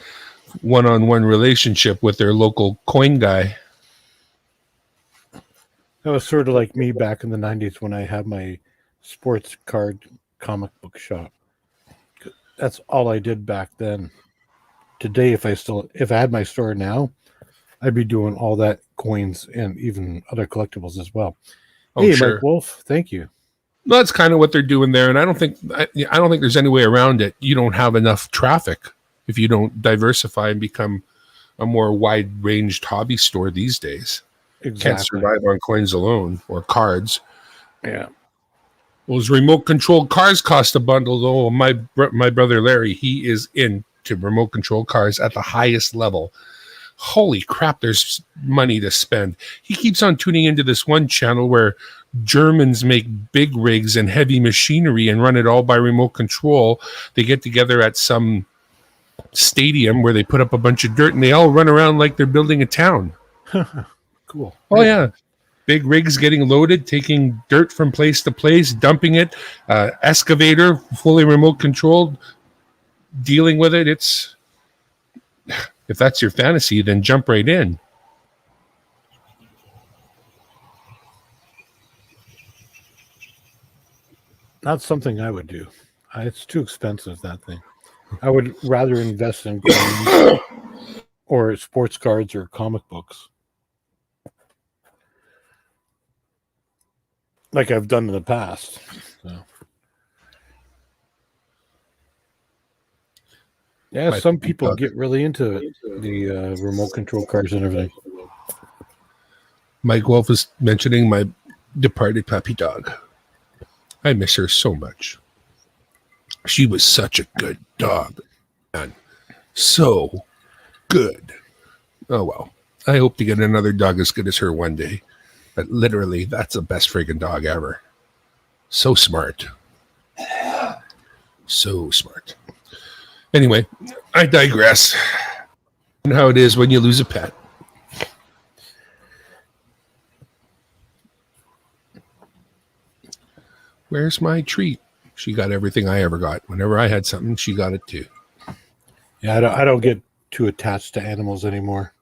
one-on-one relationship with their local coin guy.
That was sort of like me back in the 90s when I had my sports card comic book shop. That's all I did back then. Today, if I had my store now, I'd be doing all that coins and even other collectibles as well.
Oh,
hey,
sure.
Mike Wolf, thank you.
Well, that's kind of what they're doing there, and I don't think there's any way around it. You don't have enough traffic if you don't diversify and become a more wide-ranged hobby store these days.
Exactly.
Can't survive on coins alone or cards.
Yeah.
Those remote control cars cost a bundle, though. My brother Larry, he is into remote control cars at the highest level. Holy crap, there's money to spend. He keeps on tuning into this one channel where Germans make big rigs and heavy machinery and run it all by remote control. They get together at some stadium where they put up a bunch of dirt and they all run around like they're building a town.
Cool.
Oh, yeah. Big rigs getting loaded, taking dirt from place to place, dumping it, excavator, fully remote controlled, dealing with it. It's, if that's your fantasy, then jump right in.
Not something I would do. It's too expensive, that thing. I would rather invest in coins or sports cards or comic books. Like I've done in the past. So. Yeah,
My
some people
dog.
get really into it, the remote control cars and everything.
Mike Wolf is mentioning my departed puppy dog. I miss her so much. She was such a good dog, man. So good. Oh, well. I hope to get another dog as good as her one day. But literally, that's the best friggin' dog ever. So smart. So smart. Anyway, I digress. And how it is when you lose a pet. Where's my treat? She got everything I ever got. Whenever I had something, she got it too.
Yeah, I don't get too attached to animals anymore.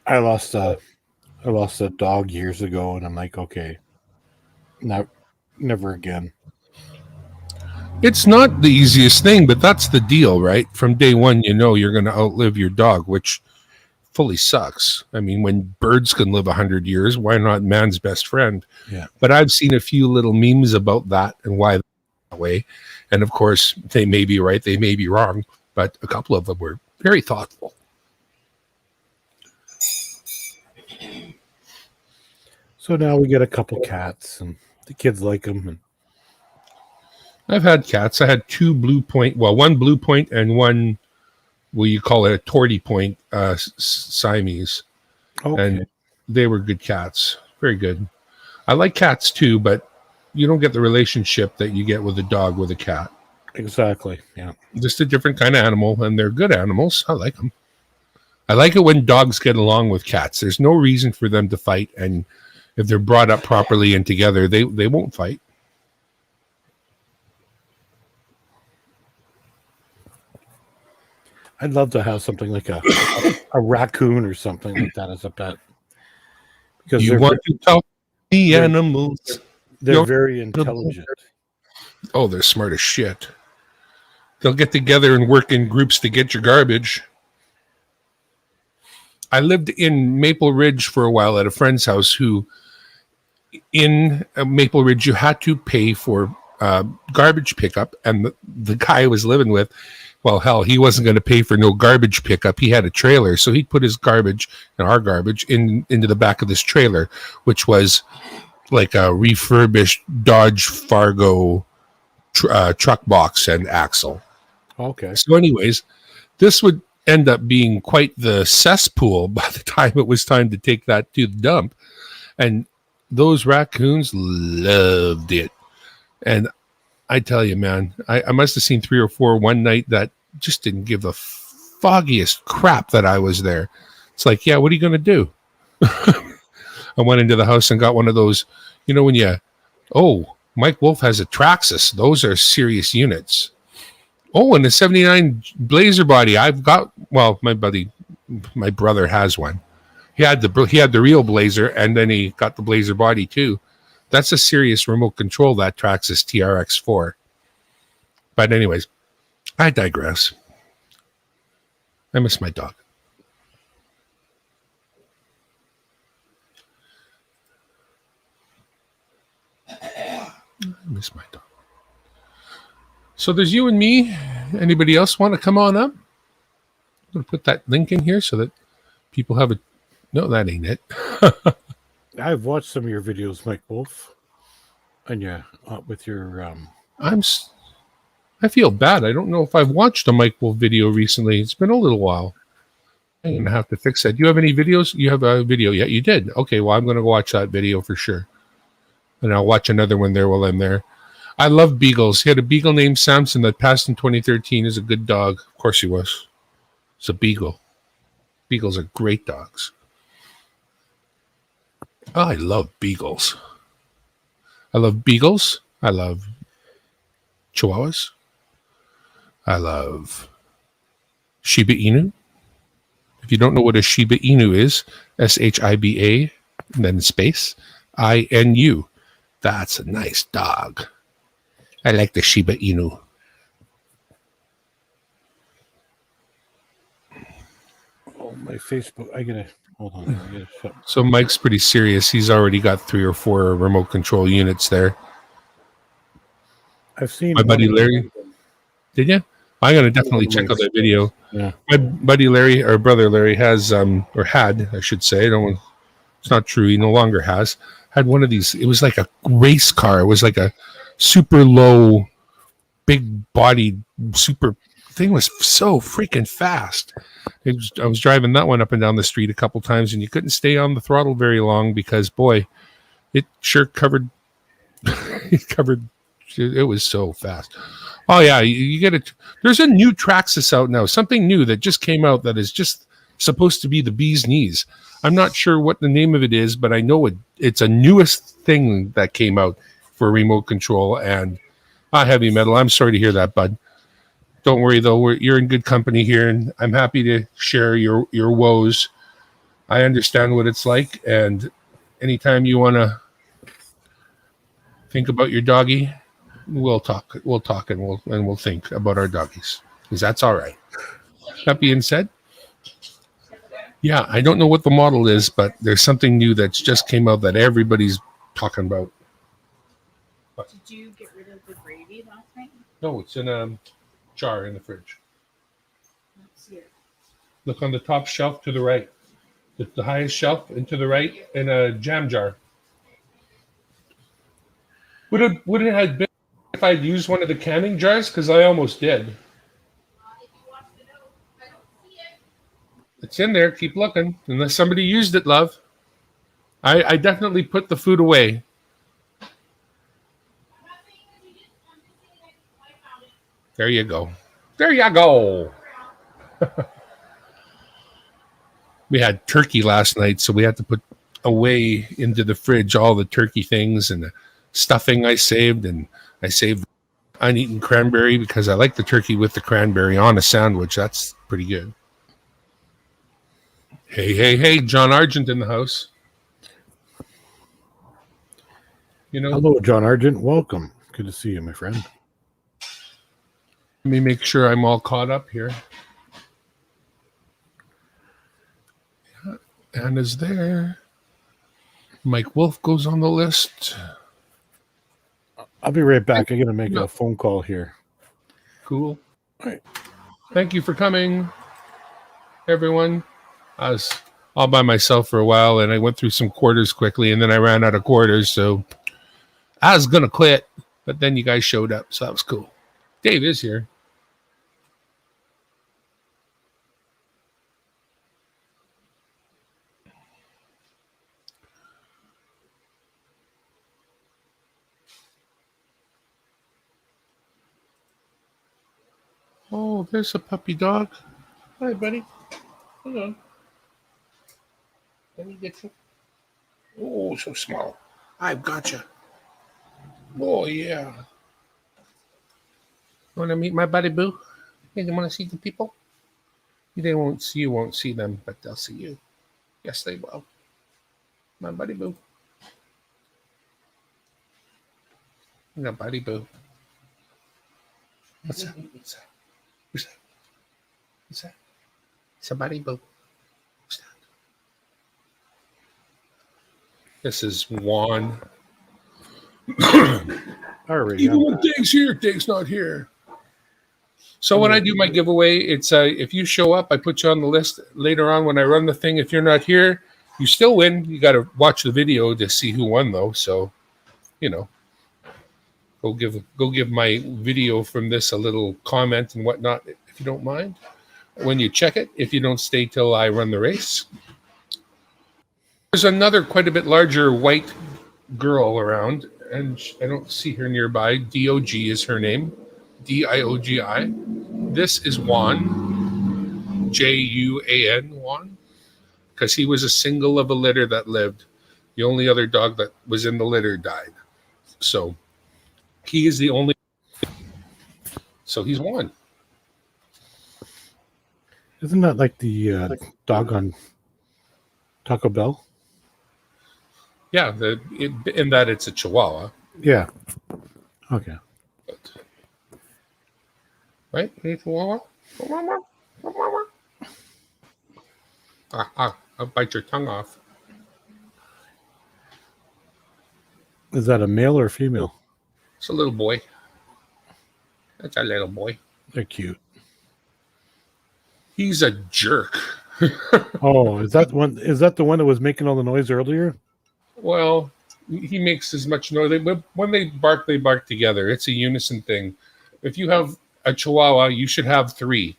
I lost a dog years ago, and I'm like, okay, never again.
It's not the easiest thing, but that's the deal, right? From day one, you know you're going to outlive your dog, which fully sucks. I mean, when birds can live 100 years, why not man's best friend?
Yeah.
But I've seen a few little memes about that and why that way. And of course, they may be right, they may be wrong, but a couple of them were very thoughtful.
So now we get a couple cats, and the kids like them. And
I've had cats. I had two blue point, well, one blue point and one, well, you call it a torty point, Siamese.
okay.
And they were good cats. Very good. I like cats too, but you don't get the relationship that you get with a dog with a cat.
Exactly. Yeah.
Just a different kind of animal, and they're good animals. I like them. I like it when dogs get along with cats. There's no reason for them to fight, and if they're brought up properly and together, they won't fight.
I'd love to have something like a raccoon or something like that as a pet. Because
You want to talk to the animals?
they're
You're-
very intelligent.
Oh, they're smart as shit. They'll get together and work in groups to get your garbage. I lived in Maple Ridge for a while at a friend's house who in Maple Ridge, you had to pay for garbage pickup, and the guy I was living with, well, hell, he wasn't going to pay for no garbage pickup. He had a trailer, so he'd put his garbage and our garbage into the back of this trailer, which was like a refurbished Dodge Fargo truck box and axle.
Okay.
So, anyways, this would end up being quite the cesspool by the time it was time to take that to the dump. And those raccoons loved it. And I tell you, man, I must have seen 3 or 4 one night that just didn't give the foggiest crap that I was there. It's like, yeah, what are you going to do? I went into the house and got one of those, when Mike Wolf has a Traxxas. Those are serious units. Oh, and the 79 Blazer body. I've got, well, my brother has one. He had the real Blazer, and then he got the Blazer body too. That's a serious remote control, that Traxxas TRX4. But anyways, I digress. I miss my dog. So there's you and me. Anybody else want to come on up? I'm going to put that link in here so that people have a... No, that ain't it.
I've watched some of your videos, Mike Wolf, and with your
I feel bad. I don't know if I've watched a Mike Wolf video recently. It's been a little while. I'm going to have to fix that. Do you have any videos? You have a video yet? You did. Okay, well, I'm going to go watch that video for sure. And I'll watch another one there while I'm there. I love beagles. He had a beagle named Samson that passed in 2013. He's a good dog. Of course he was. It's a beagle. Beagles are great dogs. Oh, I love beagles. I love beagles. I love chihuahuas. I love Shiba Inu. If you don't know what a Shiba Inu is, SHIBA, and then space, INU. That's a nice dog. I like the Shiba Inu.
Oh, my Facebook. Hold on.
So Mike's pretty serious. He's already got 3 or 4 remote control units there.
I've seen
my buddy Larry. Did you? I'm going to definitely check out that video.
Yeah.
My buddy Larry, or brother Larry, has, or had, I should say. It's not true. He no longer has. Had one of these. It was like a race car. It was like a super low, big bodied, super thing. Was so freaking fast. I was driving that one up and down the street a couple times, and you couldn't stay on the throttle very long because, boy, it sure covered. It was so fast. Oh yeah, you get it. There's a new Traxxas out now. Something new that just came out that is just supposed to be the bee's knees. I'm not sure what the name of it is, but I know it's a newest thing that came out for remote control and heavy metal. I'm sorry to hear that, bud. Don't worry though, you're in good company here, and I'm happy to share your woes. I understand what it's like, and anytime you want to think about your doggy, we'll talk and we'll think about our doggies, because that's all right. That being said, yeah, I don't know what the model is, but there's something new that's just came out that everybody's talking about.
Did you get rid of the gravy last night?
No, it's in a jar in the fridge.
Let's see it.
Look on the top shelf to the right. The highest shelf and to the right in a jam jar. Would it have been if I'd used one of the canning jars? Because I almost did.
If you watch the note, I don't see it.
It's in there. Keep looking. Unless somebody used it, love. I definitely put the food away.
I'm not saying that you didn't. I'm just saying that I found it.
There you go. There you go. We had turkey last night, so we had to put away into the fridge all the turkey things and the stuffing I saved, and I saved uneaten cranberry because I like the turkey with the cranberry on a sandwich. That's pretty good. Hey, John Argent in the house.
Hello, John Argent. Welcome. Good to see you, my friend.
Let me make sure I'm all caught up here. Yeah, Anna's there. Mike Wolf goes on the list.
I'll be right back. I'm going to make a phone call here.
Cool.
All right.
Thank you for coming, everyone. I was all by myself for a while, and I went through some quarters quickly, and then I ran out of quarters, so I was going to quit, but then you guys showed up, so that was cool. Dave is here. Oh, there's a puppy dog. Hi, buddy. Hang on. Let me get you. Oh, so small. I've got you. Oh, yeah. Want to meet my buddy Boo? Hey, you want to see the people? You won't see them, but they'll see you. Yes, they will. My buddy Boo. No, buddy Boo. What's that? What's that? Who's that? What's that? It's a buddy Boo. Who's that? This is Juan.
Alright.
Even when Dave's here, Dave's not here. So when I do my giveaway, it's if you show up, I put you on the list. Later on when I run the thing, if you're not here, you still win. You got to watch the video to see who won, though. So, go give my video from this a little comment and whatnot, if you don't mind. When you check it, if you don't stay till I run the race. There's another quite a bit larger white girl around, and I don't see her nearby. D-O-G is her name. D-I-O-G-I. This is Juan. J-U-A-N, Juan. Because he was a single of a litter that lived. The only other dog that was in the litter died. So he is the only. So he's Juan.
Isn't that like the dog on Taco Bell?
Yeah, in that it's a Chihuahua.
Yeah. Okay.
But, right? Hey, Chihuahua? I'll bite your tongue off.
Is that a male or a female?
It's a little boy. That's a little boy.
They're cute.
He's a jerk.
Oh, is that one? Is that the one that was making all the noise earlier?
Well, he makes as much noise. When they bark together. It's a unison thing. If you have a Chihuahua, you should have 3,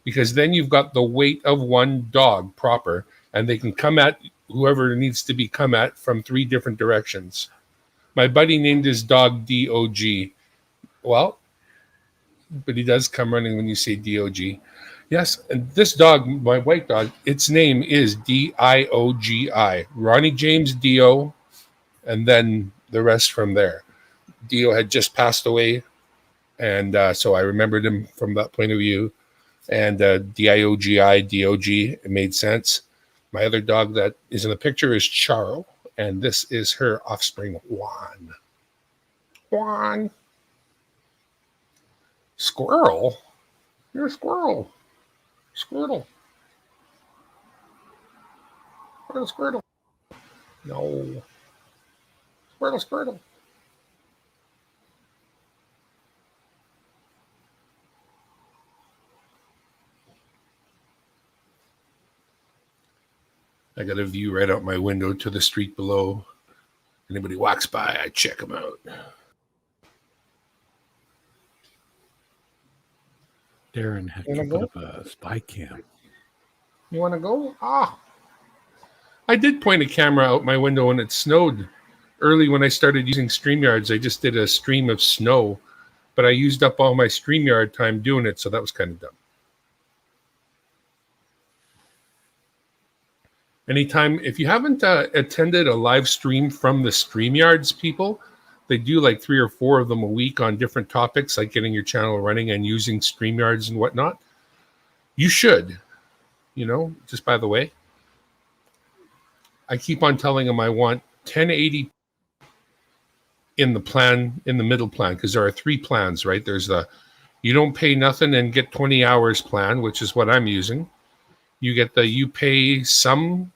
because then you've got the weight of one dog proper, and they can come at whoever needs to be come at from 3 different directions. My buddy named his dog D-O-G. Well, but he does come running when you say D-O-G. Yes, and this dog, my white dog, its name is D-I-O-G-I. Ronnie James Dio, and then the rest from there. Dio had just passed away, and so I remembered him from that point of view. And D-I-O-G-I, D-O-G, it made sense. My other dog that is in the picture is Charo, and this is her offspring, Juan. Juan. Squirrel? You're a squirrel. Squirtle. Squirtle, squirtle. No. Squirtle, squirtle. I got a view right out my window to the street below. Anybody walks by, I check them out.
Darren had to put up a spy cam.
You want to go? I did point a camera out my window when it snowed. Early when I started using StreamYards, I just did a stream of snow, but I used up all my StreamYard time doing it, so that was kind of dumb. Anytime, if you haven't attended a live stream from the StreamYards people, they do like 3 or 4 of them a week on different topics, like getting your channel running and using StreamYards and whatnot. You should, just by the way. I keep on telling them I want 1080 in the plan, in the middle plan, because there are 3 plans, right? There's the you don't pay nothing and get 20 hours plan, which is what I'm using. You get the you pay some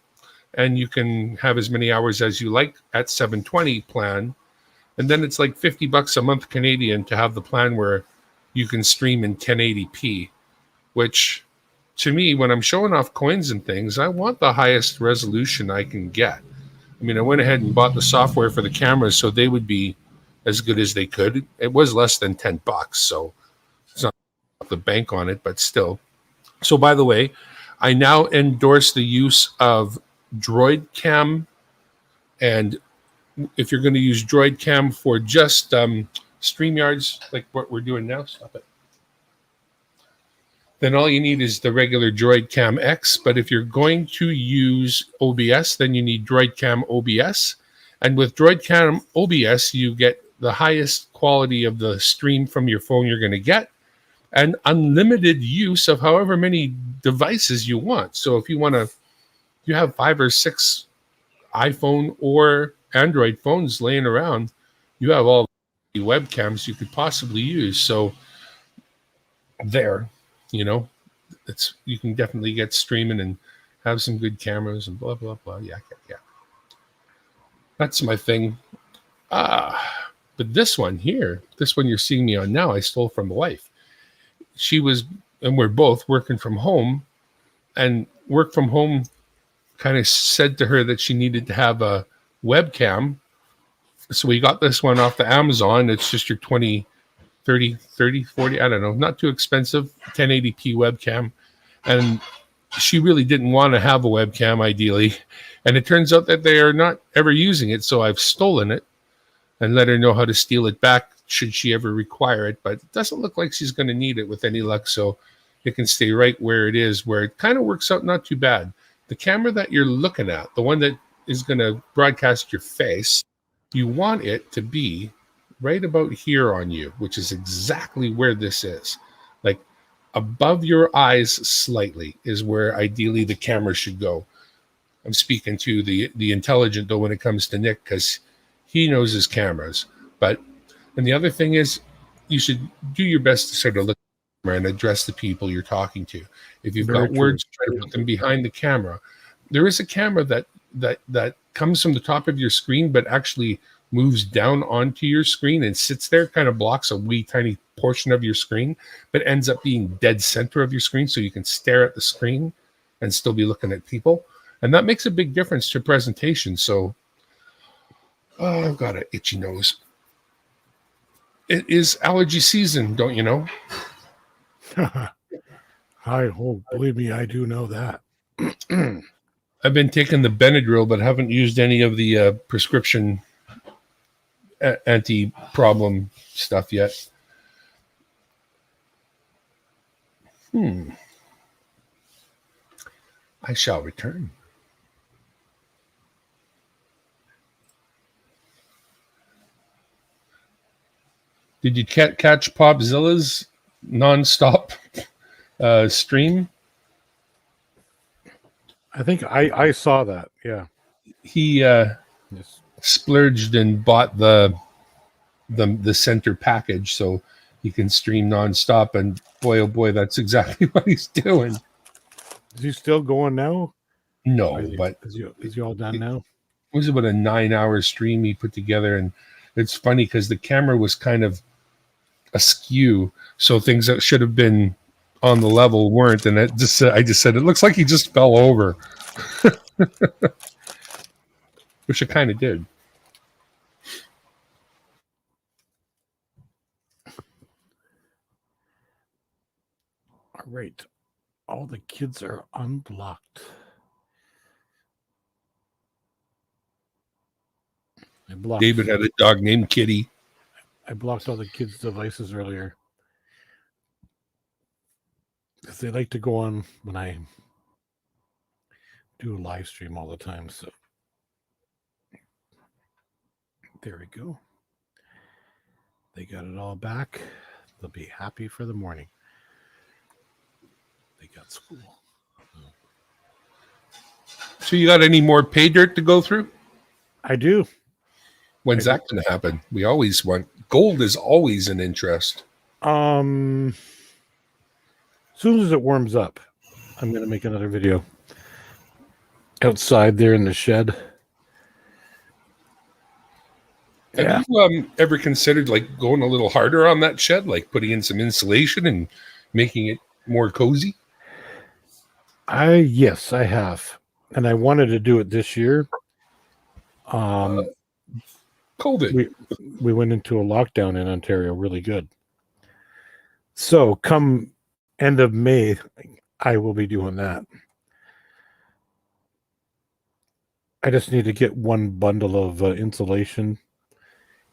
and you can have as many hours as you like at 720 plan. And then it's like $50 a month Canadian to have the plan where you can stream in 1080p, which to me, when I'm showing off coins and things, I want the highest resolution I can get. I mean, I went ahead and bought the software for the cameras so they would be as good as they could. It was less than $10, so it's not the bank on it, but still. So, by the way, I now endorse the use of Droid Cam, and if you're going to use Droid Cam for just StreamYards, like what we're doing now, stop it. Then all you need is the regular Droid Cam X. But if you're going to use OBS, then you need Droid Cam OBS. And with Droid Cam OBS, you get the highest quality of the stream from your phone you're going to get, and unlimited use of however many devices you want. So if you want to, you have 5 or 6 iPhone or Android phones laying around, you have all the webcams you could possibly use. So there, it's, you can definitely get streaming and have some good cameras and blah blah blah. Yeah. That's my thing. But this one here, this one you're seeing me on now, I stole from the wife. She was, and we're both working from home, and work from home kind of said to her that she needed to have a webcam. So we got this one off the Amazon. It's just your 20, 30, 40, I don't know, not too expensive, 1080p webcam. And she really didn't want to have a webcam, ideally. And it turns out that they are not ever using it. So I've stolen it and let her know how to steal it back should she ever require it. But it doesn't look like she's going to need it with any luck. So it can stay right where it is, where it kind of works out not too bad. The camera that you're looking at, the one that is going to broadcast your face, you want it to be right about here on you, which is exactly where this is. Like above your eyes slightly is where ideally the camera should go. I'm speaking to the intelligent, though, when it comes to Nick, because he knows his cameras. But, and the other thing is, you should do your best to sort of look at the camera and address the people you're talking to. If you've got words, try to put them behind the camera. There is a camera that comes from the top of your screen, but actually moves down onto your screen and sits there, kind of blocks a wee tiny portion of your screen, but ends up being dead center of your screen, so you can stare at the screen and still be looking at people. And that makes a big difference to presentation. So, I've got an itchy nose. It is allergy season, don't you know?
Believe me, I do know that.
I've been taking the Benadryl, but haven't used any of the prescription anti-problem stuff yet. I shall return. Did you catch Popzilla's nonstop stream?
I think I saw that. Yeah.
He
Yes.
splurged and bought the center package so he can stream nonstop. And boy, oh boy, that's exactly what he's doing.
Is he still going now?
No, but
is he all done now?
It was about a 9-hour stream he put together, and it's funny because the camera was kind of askew, so things that should have been on the level weren't, and I just said it looks like he just fell over, which it kind of did.
All right, all the kids are unblocked.
David had a dog named Kitty.
I blocked all the kids' devices earlier because they like to go on when I do a live stream all the time. So there we go. They got it all back. They'll be happy for the morning. They got school.
So you got any more pay dirt to go through?
I do.
When's that going to happen? We always want gold is always an interest.
As soon as it warms up, I'm going to make another video. outside there in the shed. Yeah.
Have you ever considered like going a little harder on that shed, like putting in some insulation and making it more cozy?
Yes, I have. And I wanted to do it this year.
COVID.
We went into a lockdown in Ontario really good. So come end of May, I will be doing that. I just need to get one bundle of insulation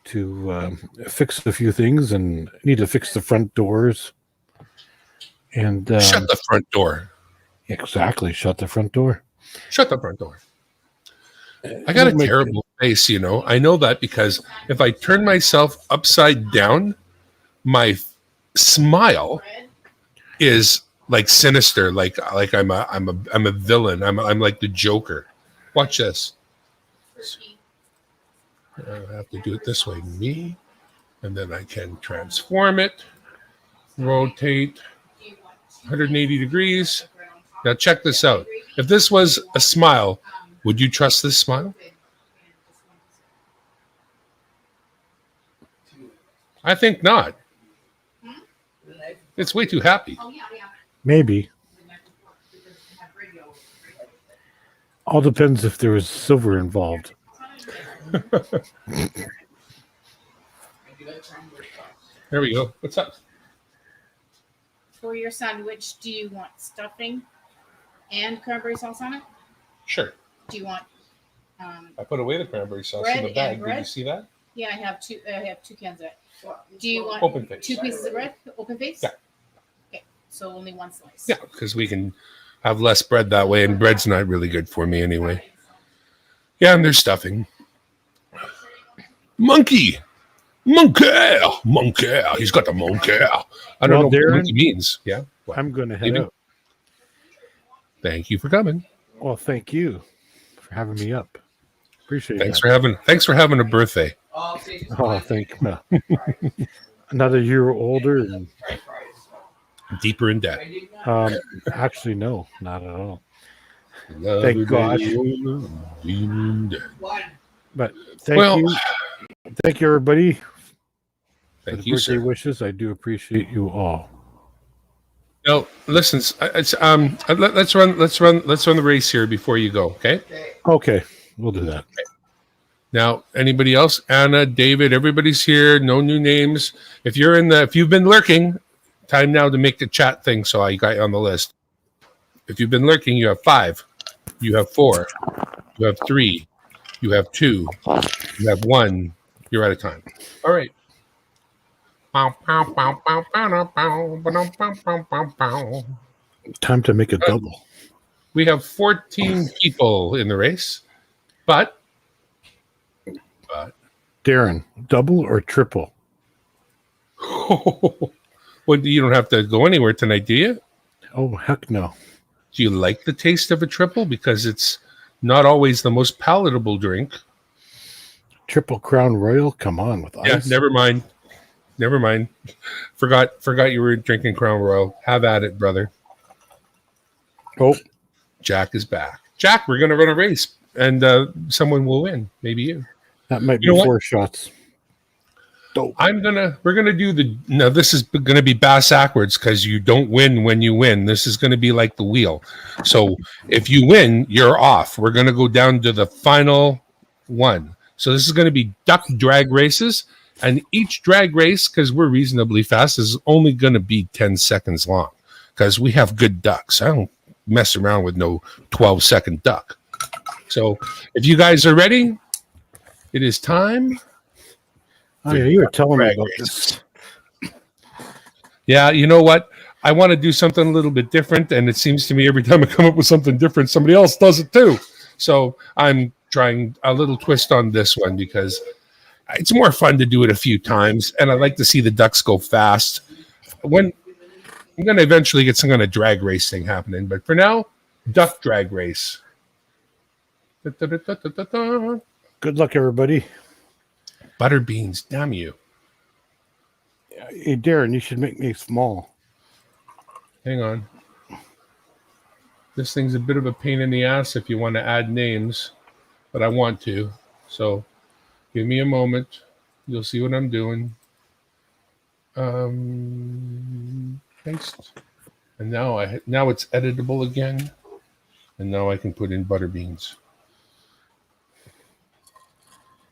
to fix a few things, and need to fix the front doors. And
Shut the front door.
exactly, shut the front door.
Shut the front door. I got a terrible face, you know. I know that because if I turn myself upside down, my smile is like sinister, like I'm a villain. I'm like the Joker. Watch this. I have to do it this way, me, and then I can transform it, rotate 180 degrees. Now check this out. If this was a smile, would you trust this smile? I think not. It's way too happy.
Maybe. All depends if there was silver involved.
There we go. What's up?
For your sandwich, do you want stuffing and cranberry sauce on it?
Sure.
Do you want?
I put away the cranberry sauce
Bread
in the
and
bag. Did
bread?
you see that?
Yeah, I have two. I have two cans of it. Do you want
Open face.
2 pieces of bread? Open face.
Yeah.
Okay, so only one slice.
Yeah, because we can have less bread that way, and bread's not really good for me anyway. Yeah, and there's stuffing. Monkey. Monkey. He's got the monkey. I don't know
Darren,
what monkey means. Yeah. Well,
I'm going to head out.
thank you for coming.
Well, thank you for having me up. Appreciate
Thanks
that.
for having a birthday.
Oh, thank you. Another year older. And,
Deeper in debt.
actually, no, not at all.
Another
Thank God.
day older, deeper in debt.
But thank you. Thank you, everybody. For
Thank
the
you,
birthday
sir.
wishes. I do appreciate you all.
Now, listen. Let's run the race here before you go. Okay.
Okay, we'll do that.
Now, anybody else? Anna, David, everybody's here. No new names. If you've been lurking, time now to make the chat thing. So I got you on the list. If you've been lurking, you have 5. You have 4. You have 3. You have 2. You have 1. You're out of time. All right.
Time to make a double.
We have 14 people in the race, but
Darren, double or triple?
well, you don't have to go anywhere tonight, do you?
Oh, heck no.
Do you like the taste of a triple? Because it's not always the most palatable drink.
Triple Crown Royal? Come on with ice.
Yeah, never mind. Forgot you were drinking Crown Royal. Have at it, brother.
Oh,
Jack is back. Jack, we're going to run a race, and someone will win. Maybe you.
that might be
You know
4 shots. Dope.
We're gonna do no, this is gonna be bass backwards because you don't win when you win. This is gonna be like the wheel. So if you win, you're off. We're gonna go down to the final one. So this is gonna be duck drag races, and each drag race, because we're reasonably fast, is only gonna be 10 seconds long. Because we have good ducks. I don't mess around with no 12-second duck. So if you guys are ready, it is time.
Oh, yeah, you were telling me
Drag
about
races.
this.
Yeah, you know what? I want to do something a little bit different, and it seems to me every time I come up with something different, somebody else does it too. So I'm trying a little twist on this one because it's more fun to do it a few times, and I like to see the ducks go fast. When I'm going to eventually get some kind of drag race thing happening, but for now, duck drag race.
Good luck, everybody.
Butter beans, damn you.
Hey, Darren, you should make me small.
Hang on. This thing's a bit of a pain in the ass if you want to add names, but I want to. So give me a moment. You'll see what I'm doing. Paste. And now it's editable again. And now I can put in Butterbeans.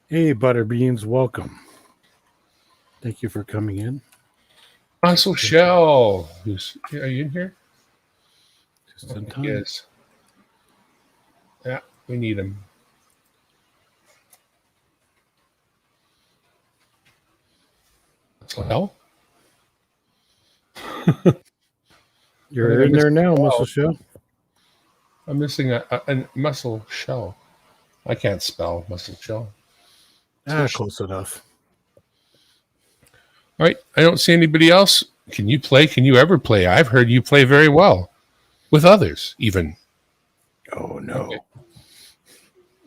Hey, Butterbeans, welcome. Thank you for coming in.
Muscle Shell. Are you in here?
Just in
He
time.
is. Yeah, we need him. Muscle Shell?
You're in there now, Muscle Show.
I'm missing a muscle shell. I can't spell muscle shell.
Close enough.
All right. I don't see anybody else. Can you play? Can you ever play? I've heard you play very well with others, even.
Oh, no.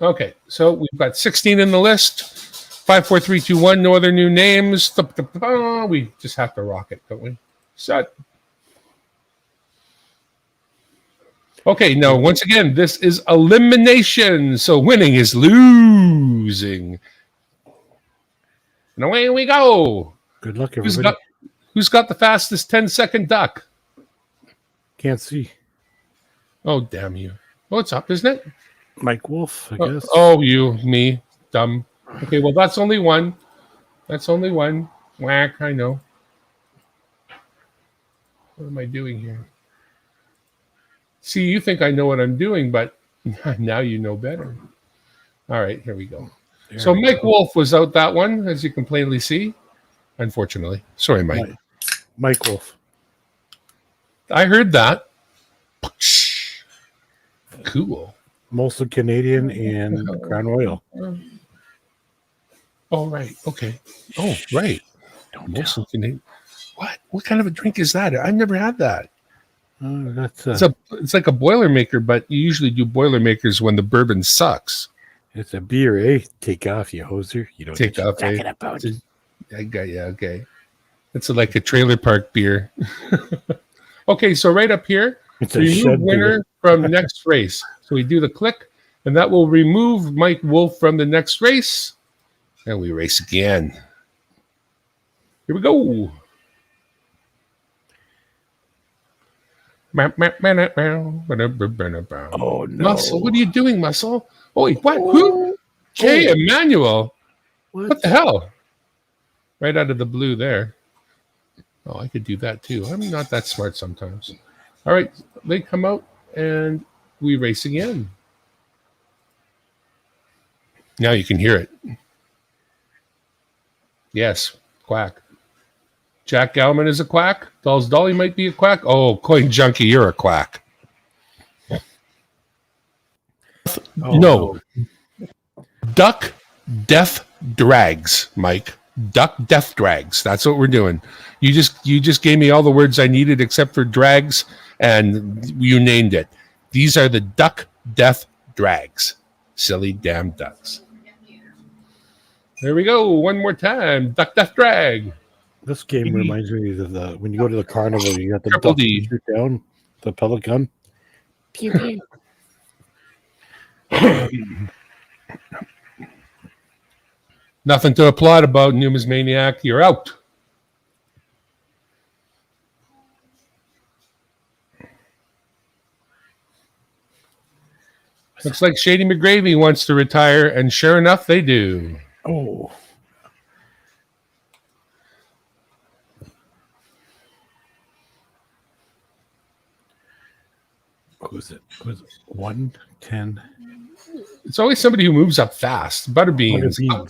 Okay. So we've got 16 in the list. 5, 4, 3, 2, 1. No other new names. We just have to rock it, don't we? Set. Okay, now, once again, this is elimination. So winning is losing. And away we go.
Good luck, everybody.
Who's got the fastest 10-second duck?
Can't see.
Oh, damn you. Oh, it's up, isn't it?
Mike Wolf, I guess.
Oh, you, me, dumb. Okay, well, that's only one. That's only one. Whack, I know. What am I doing here? See, you think I know what I'm doing, but now you know better. All right, here we go. So Mike Wolf was out that one, as you can plainly see. Unfortunately. Sorry, Mike.
Mike Wolf.
I heard that. Cool.
Mostly Canadian and Crown Royal.
Oh, right. Okay. Oh, right. Mostly Canadian. What? What kind of a drink is that? I've never had that. It's like a Boilermaker, but you usually do Boilermakers when the bourbon sucks.
It's a beer, eh? Take off, you hoser. You don't
take off, eh? I got you. Okay. It's like a trailer park beer. Okay, so right up here, remove winner from next race. So we do the click, and that will remove Mike Wolf from the next race. And we race again. Here we go.
Oh, no.
Muscle, what are you doing, Muscle? Oh, wait, what? Who? Hey, Emmanuel. What the hell? Right out of the blue there. Oh, I could do that too. I'm not that smart sometimes. All right, they come out and we race again. Now you can hear it. Yes, quack. Jack Gallman is a quack. Dolls Dolly might be a quack. Oh, Coin Junkie, you're a quack. No. Duck Death Drags, Mike. Duck Death Drags. That's what we're doing. You just gave me all the words I needed except for drags, and you named it. These are the Duck Death Drags. Silly damn ducks. There we go. One more time. Duck Death Drag.
This game reminds me of the when you go to the carnival, you got the
Triple
duck
D.
shoot down the pellet gun. Pew pew.
Nothing to applaud about, Numismaniac. You're out. Looks like Shady McGravy wants to retire, and sure enough, they do.
Oh. Who's it? 110.
It's always somebody who moves up fast. Butterbeans.
Oh.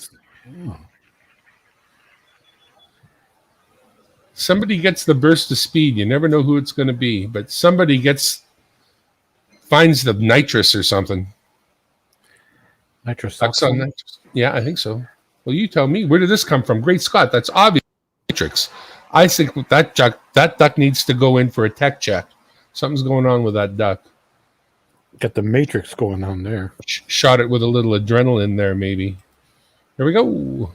Somebody gets the burst of speed. You never know who it's going to be, but somebody finds the nitrous or something.
Nitrous.
Yeah, I think so. Well, you tell me. Where did this come from? Great Scott. That's obvious. Matrix. I think that duck needs to go in for a tech check. Something's going on with that duck.
Got the Matrix going on there.
Shot it with a little adrenaline there, maybe. Here we go.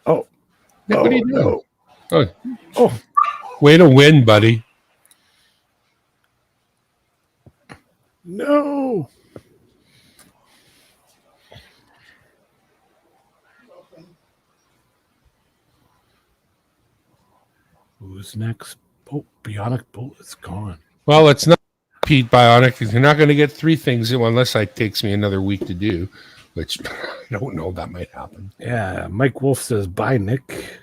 Oh.
Nick, what are you doing? Oh,
Oh,
way to win, buddy.
no. Who's next? Oh, Bionic Bolt is gone.
Well, it's not Pete Bionic. You're not going to get 3 things unless it takes me another week to do, which I don't know. That might happen.
Yeah, Mike Wolf says, bye, Nick.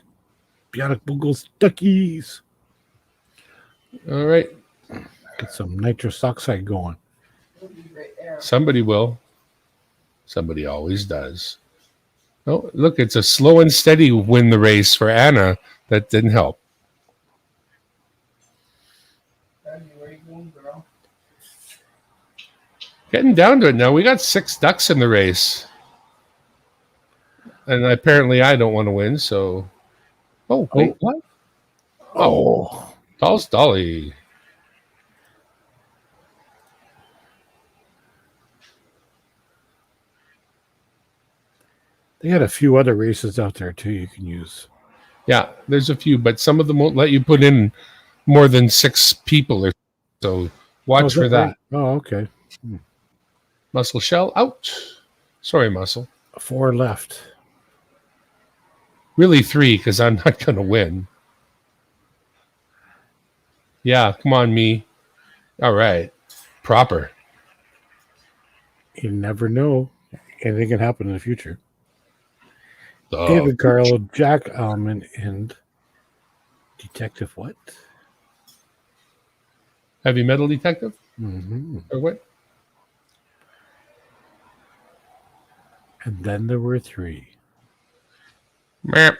Bionic Bolt goes duckies.
All right.
Get some nitrous oxide going.
He'll be right there.
Somebody will. Somebody always does. Oh, look, it's a slow and steady win the race for Anna. That didn't help.
Daddy, where you going, girl?
Getting down to it now. We got 6 ducks in the race. And apparently I don't want to win, so... Oh, wait, what?
Oh,
Dolls Dolly.
they had a few other races out there, too, you can use.
Yeah, there's a few, but some of them won't let you put in more than 6 people. So watch for that.
Right? Oh, okay.
Muscle Shell out. Sorry, Muscle.
4 left.
Really 3, because I'm not going to win. Yeah, come on, me. All right. Proper.
You never know. Anything can happen in the future.
Oh,
David Carlo, Jack Alman, and Detective what?
Heavy Metal Detective?
Mm-hmm.
Or what?
And then there were 3.
Meh.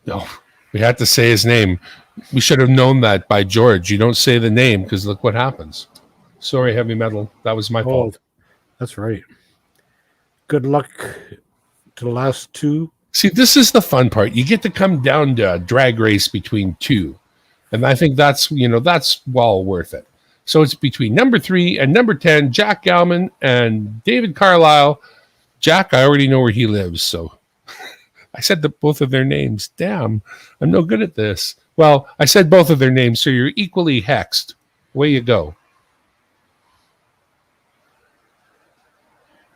No, we had to say his name. We should have known that by George. You don't say the name because look what happens. Sorry, Heavy Metal. That was my fault.
That's right. Good luck to the last 2.
See, this is the fun part. You get to come down to a drag race between 2. And I think that's well worth it. So it's between number 3 and number 10, Jack Galman and David Carlisle. Jack, I already know where he lives, so I said both of their names. Damn, I'm no good at this. Well, I said both of their names, so you're equally hexed. Away you go.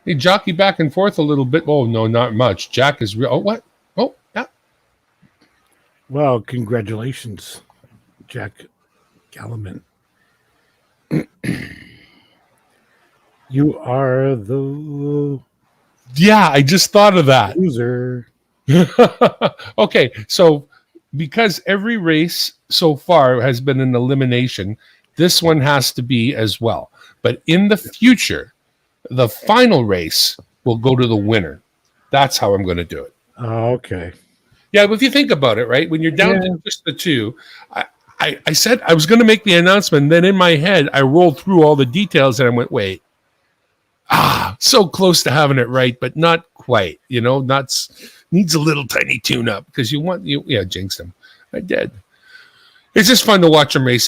Hey, jockey back and forth a little bit. Oh, no, not much. Jack is real. Oh, what? Oh, yeah.
Well, congratulations, Jack Galliman. You are the
Yeah, I just thought of that.
loser.
Okay, so because every race so far has been an elimination, this one has to be as well. But in the future, the final race will go to the winner. That's how I'm going to do it.
Oh, okay.
Yeah, but if you think about it, right, when you're down to just the 2, I said I was going to make the announcement. And then in my head, I rolled through all the details and I went, wait, so close to having it right, but not quite. Needs a little tiny tune up because jinxed him. I did. It's just fun to watch them race.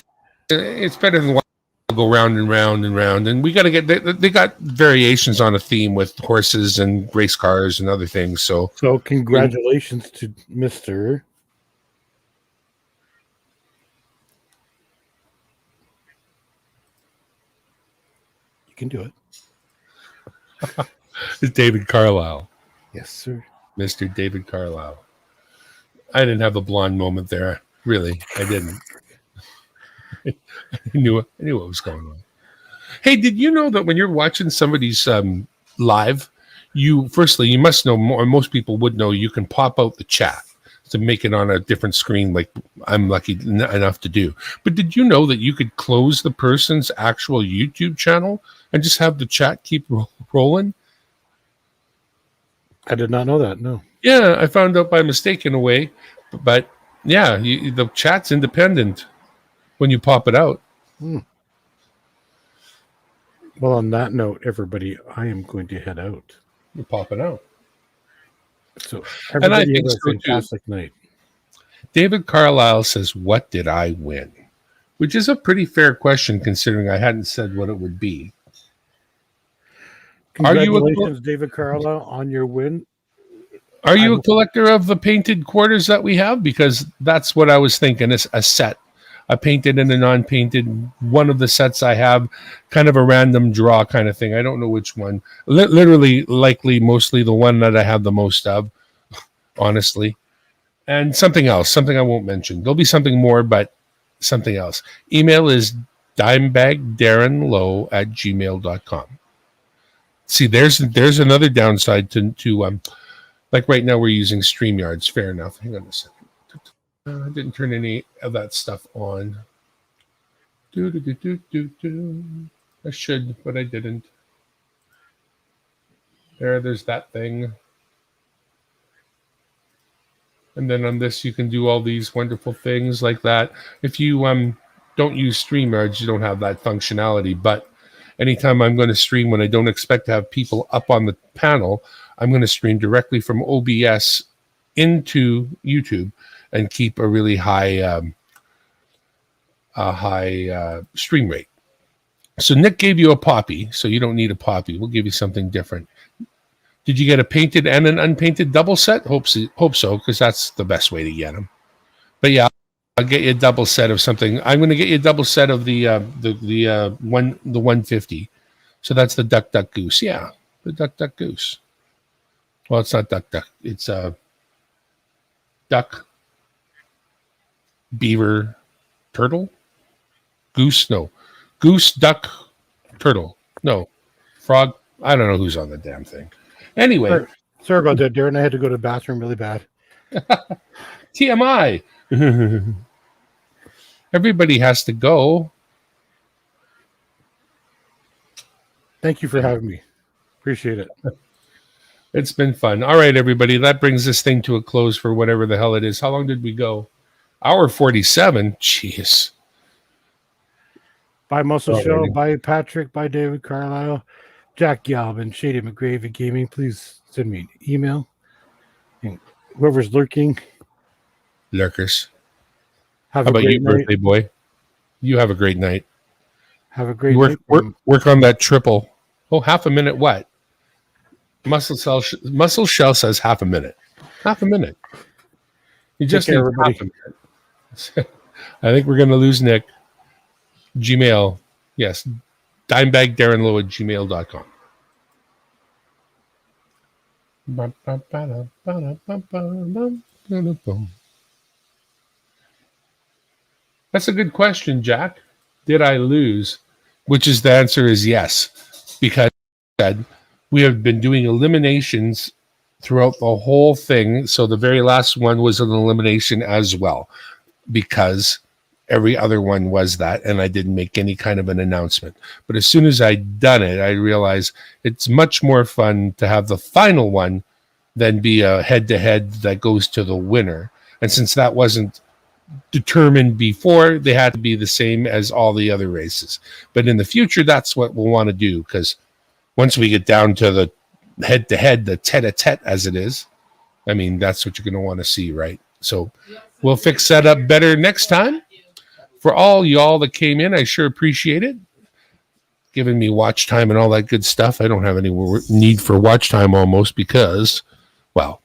It's better than watching them go round and round and round. And we got to they got variations on a theme with horses and race cars and other things. So
Congratulations to Mr. You can do it.
it's David Carlisle.
Yes, sir.
Mr. David Carlisle. I didn't have a blonde moment there. Really, I didn't. I knew what was going on. Hey, did you know that when you're watching somebody's live, you must know more. Most people would know you can pop out the chat to make it on a different screen, like I'm lucky enough to do. But did you know that you could close the person's actual YouTube channel and just have the chat keep rolling?
I did not know that. No.
Yeah, I found out by mistake in a way, but yeah, the chat's independent when you pop it out.
Well, on that note, everybody, I am going to head out.
You pop it out.
So
And I
everybody
think
have a
so, too.
fantastic night.
David Carlisle says, "What did I win?" Which is a pretty fair question considering I hadn't said what it would be. Are you
Congratulations, David Carlisle, on your win.
Are you a collector of the painted quarters that we have? Because that's what I was thinking. It's a set, a painted and a non-painted. One of the sets I have, kind of a random draw kind of thing. I don't know which one. Literally, likely, mostly the one that I have the most of, honestly. And something else, something I won't mention. There'll be something more, but something else. Email is dimebagdarrenlow@gmail.com. See, there's another downside to like right now we're using StreamYards. Fair enough. Hang on a second. I didn't turn any of that stuff on. I should, but I didn't. There's that thing. And then on this, you can do all these wonderful things like that. If you don't use StreamYards, you don't have that functionality. But anytime I'm going to stream when I don't expect to have people up on the panel, I'm going to stream directly from OBS into YouTube and keep a really high stream rate. So Nick gave you a poppy, so you don't need a poppy. We'll give you something different. Did you get a painted and an unpainted double set? Hope so, because that's the best way to get them. But yeah, I'll get you a double set of something. I'm going to get you a double set of the 150. So that's the Duck Duck Goose. Yeah, the Duck Duck Goose. Well, it's not Duck Duck. It's duck, beaver, turtle, goose. No, goose, duck, turtle. No, frog. I don't know who's on the damn thing. Anyway,
sorry about that, Darren. I had to go to the bathroom really bad.
TMI. Everybody has to go.
Thank you for having me. Appreciate it.
It's been fun. All right, everybody. That brings this thing to a close for whatever the hell it is. How long did we go? Hour 47. Jeez.
Bye, Muscle Show. Bye, Patrick. Bye, David Carlisle. Jack Galvin, Shady McGravy Gaming. Please send me an email. And whoever's lurking.
Lurkers.
How
about you, night. Birthday boy? You have a great night.
Have a great night.
Work on that triple. Oh, half a minute what? Muscle Shell says half a minute. Half a minute. You just need half a minute. I think we're going to lose Nick. Gmail. Yes. dimebagdarrenlow@gmail.com. That's a good question, Jack. Did I lose? Which is the answer is yes, because we have been doing eliminations throughout the whole thing. So the very last one was an elimination as well, because every other one was that, and I didn't make any kind of an announcement. But as soon as I'd done it, I realized it's much more fun to have the final one than be a head-to-head that goes to the winner. And since that wasn't determined before, they had to be the same as all the other races. But in the future, that's what we'll want to do, because once we get down to the head-to-head, the tete-a-tete as it is, I mean, that's what you're going to want to see, right? So we'll fix that up better next time. For all y'all that came in, I sure appreciate it. Giving me watch time and all that good stuff. I don't have any need for watch time almost because, well,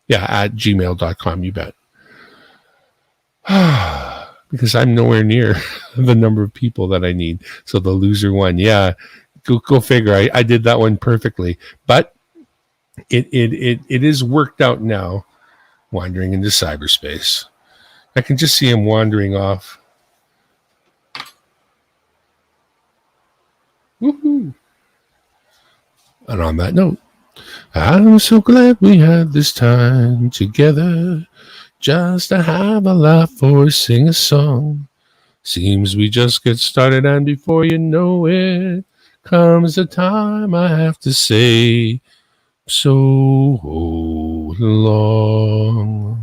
yeah, at gmail.com, you bet. Because I'm nowhere near the number of people that I need. So the loser one, yeah, go figure. I did that one perfectly. But it is worked out now, wandering into cyberspace. I can just see him wandering off. Woohoo! And on that note, I'm so glad we had this time together, just to have a laugh or sing a song. Seems we just get started, and before you know it, comes the time I have to say so long.